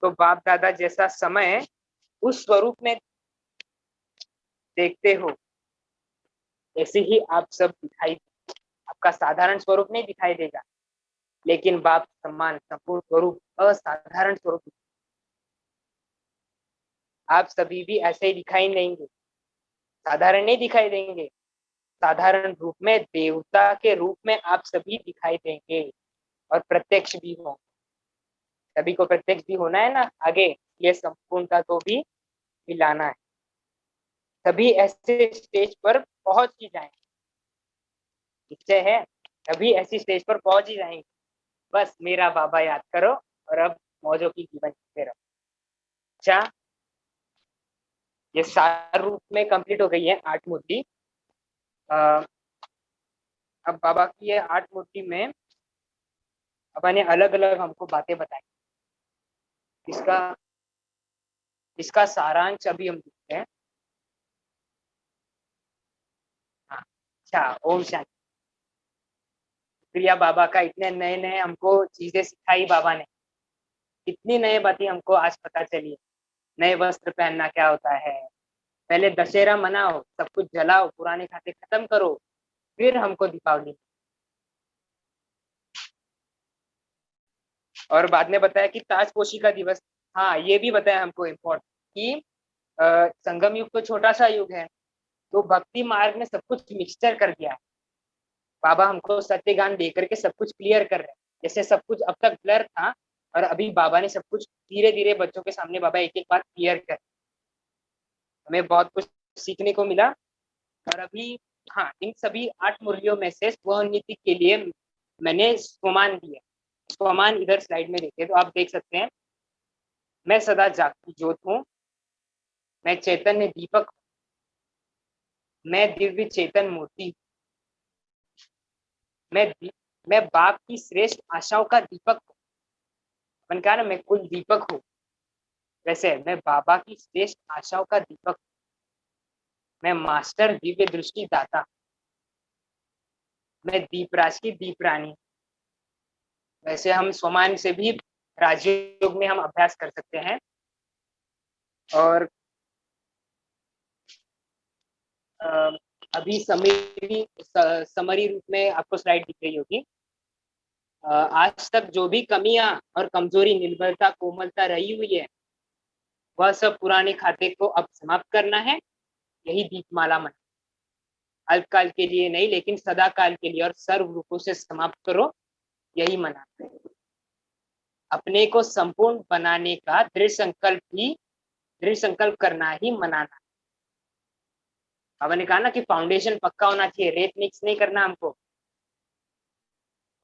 तो बाप दादा जैसा समय उस स्वरूप में देखते हो, ऐसे ही आप सब दिखाई, आपका साधारण स्वरूप नहीं दिखाई देगा, लेकिन बाप सम्मान संपूर्ण स्वरूप असाधारण स्वरूप आप सभी भी ऐसे ही दिखाई देंगे। साधारण नहीं दिखाई देंगे, साधारण रूप में देवता के रूप में आप सभी दिखाई देंगे और प्रत्यक्ष भी हो। सभी को प्रत्यक्ष भी होना है ना आगे, ये संपूर्णता को भी मिलाना है। सभी ऐसे स्टेज पर पहुंच ही जाएंगे, निश्चय है। सभी ऐसी स्टेज पर पहुंच ही जाएंगे। बस मेरा बाबा याद करो और अब मौजों की जीवन जीते रहो। अच्छा, ये सार रूप में कंप्लीट हो गई है 8 मूर्ति। अब बाबा की ये 8 मूर्ति में बाबा ने अलग अलग हमको बातें बताई। इसका इसका सारांश अभी हम देखते हैं। हाँ, अच्छा, ओम शांति। प्रिया बाबा का इतने नए नए हमको चीजें सिखाई बाबा ने, इतनी नई बातें हमको आज पता चली। नए वस्त्र पहनना क्या होता है, पहले दशहरा मनाओ, सब कुछ जलाओ, पुराने खाते खत्म करो, फिर हमको दीपावली। और बाद में बताया कि ताजपोशी का दिवस। हाँ, ये भी बताया हमको इम्पोर्टेंट कि संगम युग तो छोटा सा युग है, तो भक्ति मार्ग में सब कुछ मिक्सचर कर दिया है। बाबा हमको सत्य ज्ञान दे करके सब कुछ क्लियर कर रहे हैं। जैसे सब कुछ अब तक ब्लर था, और अभी बाबा ने सब कुछ धीरे धीरे बच्चों के सामने बाबा एक एक बात क्लियर कर, हमें बहुत कुछ सीखने को मिला। और अभी हाँ, इन सभी 8 मुरलियों में से स्वनीति के लिए मैंने स्वमान दिए। स्वमान इधर स्लाइड में देखे तो आप देख सकते हैं। मैं सदा जागती ज्योत हूँ, मैं चैतन्य दीपक, मैं दिव्य चेतन मूर्ति, मैं मैं बाप की श्रेष्ठ आशाओं का दीपक हूँ। मैंने कहा ना, मैं कुल दीपक हूँ, वैसे मैं बाबा की श्रेष्ठ आशाओं का दीपक, मैं मास्टर दिव्य दृष्टि दाता, मैं दीपराज की दीप रानी। वैसे हम स्वमान से भी राजयोग में हम अभ्यास कर सकते हैं। और अभी समरी रूप में आपको स्लाइड दिख रही होगी। आज तक जो भी कमियां और कमजोरी, निर्बलता, कोमलता रही हुई है, वह सब पुराने खाते को अब समाप्त करना है। यही दीपमाला मन, अल्पकाल के लिए नहीं लेकिन सदा काल के लिए, और सर्व रूपों से समाप्त करो, यही मनाते हैं। अपने को संपूर्ण बनाने का दृढ़ संकल्प करना ही मनाना। अब ने कहा ना कि फाउंडेशन पक्का होना चाहिए, रेत मिक्स नहीं करना हमको।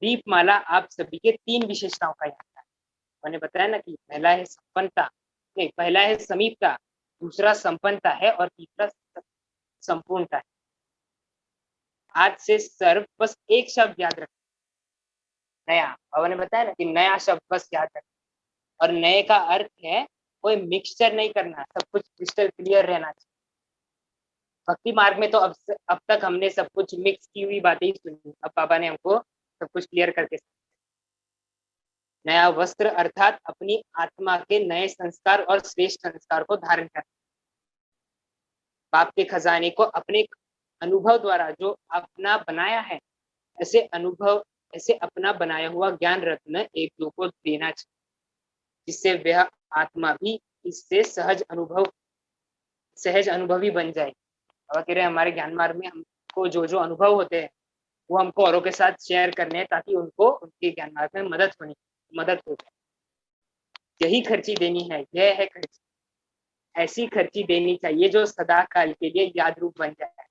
दीपमाला आप सभी के 3 विशेषताओं का याद है। मैंने बताया ना कि पहला है संपन्नता, नहीं, पहला है समीपता, दूसरा संपन्नता है, और तीसरा संपूर्णता है। आज से सर्व बस एक शब्द याद रखें, नया। बाबा ने बताया ना कि नया शब्द बस याद रखें, और नए का अर्थ है कोई मिक्सचर नहीं करना, सब कुछ क्रिस्टल क्लियर रहना चाहिए। भक्ति मार्ग में तो अब तक हमने सब कुछ मिक्स की हुई बातें ही सुनी, अब बाबा ने हमको सब कुछ क्लियर करके नया वस्त्र अर्थात अपनी आत्मा के नए संस्कार और श्रेष्ठ संस्कार को धारण करना। बाप के खजाने को अपने अनुभव द्वारा जो अपना बनाया है, ऐसे अपना बनाया हुआ ज्ञान रत्न एक दो को देना चाहिए, जिससे वह आत्मा भी इससे सहज अनुभवी बन जाए। बाबा कह रहे हैं हमारे ज्ञान मार्ग में हमको जो जो अनुभव होते हैं वो हमको औरों के साथ शेयर करने हैं, ताकि उनको उनके ज्ञान मार्ग में मदद हो जाए। यही खर्ची देनी है, यह है खर्ची। ऐसी खर्ची देनी चाहिए जो सदा काल के लिए याद रूप बन जाए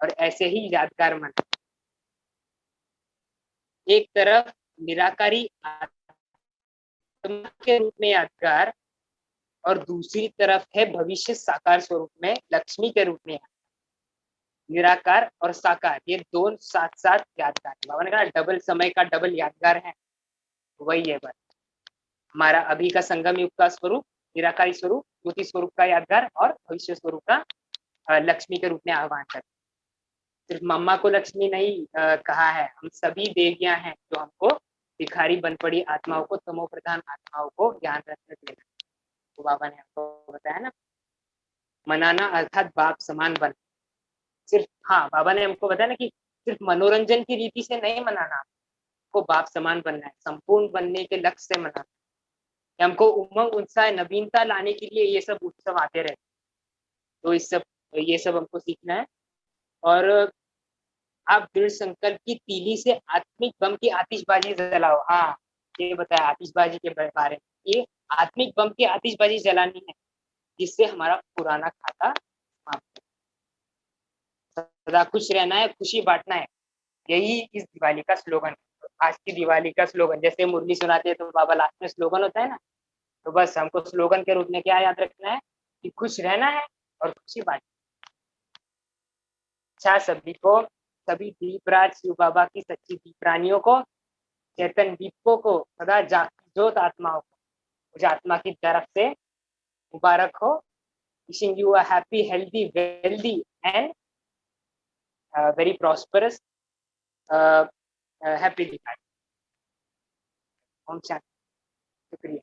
और ऐसे ही यादगार मन। एक तरफ निराकारी आत्मा के रूप में यादगार और दूसरी तरफ है भविष्य साकार स्वरूप में लक्ष्मी के रूप में। निराकार और साकार ये दोनों साथ साथ यादगार। बाबा ने कहा डबल समय का डबल यादगार है, वही है बात। हमारा अभी का संगम युग का स्वरूप निराकारी स्वरूप, ज्योति स्वरूप का यादगार और भविष्य स्वरूप का लक्ष्मी के रूप में आह्वान कर। सिर्फ मम्मा को लक्ष्मी नहीं कहा है, हम सभी देवियां हैं जो हमको भिखारी बन पड़ी आत्माओं को, तमो प्रधान आत्माओं को ज्ञान रत्न देना। तो बाबा ने हमको बताया ना, मनाना अर्थात बाप समान बन। सिर्फ हाँ, बाबा ने हमको बताया ना कि सिर्फ मनोरंजन की रीति से नहीं मनाना, हमको बाप समान बनना है, संपूर्ण बनने के लक्ष्य से मनाना। हमको उमंग उत्साह नवीनता लाने के लिए ये सब उत्सव आते रहते, तो ये सब हमको सीखना है। और आप दृढ़ संकल्प की तीली से आत्मिक बम की आतिशबाजी जलाओ। हाँ, ये बताया आतिशबाजी के बारे में। ये आत्मिक बम की आतिशबाजी जलानी है, जिससे हमारा पुराना खाता समाप्त। सदा खुश रहना है, खुशी बांटना है, यही इस दिवाली का स्लोगन है। आज की दिवाली का स्लोगन जैसे मुरली सुनाते हैं तो बाबा लास्ट में स्लोगन होता है ना, तो बस हमको स्लोगन के रूप में क्या याद रखना है कि खुश रहना है और खुशी बांटना। अच्छा, सभी दीपराज शिव बाबा की सच्ची दीप रानियों को, चेतन दीपकों को, सदा जोत आत्माओं को मुझे आत्मा की तरफ से मुबारक हो। Wishing you a happy healthy wealthy and very prosperous happy Diwali. ओम शांति। शुक्रिया।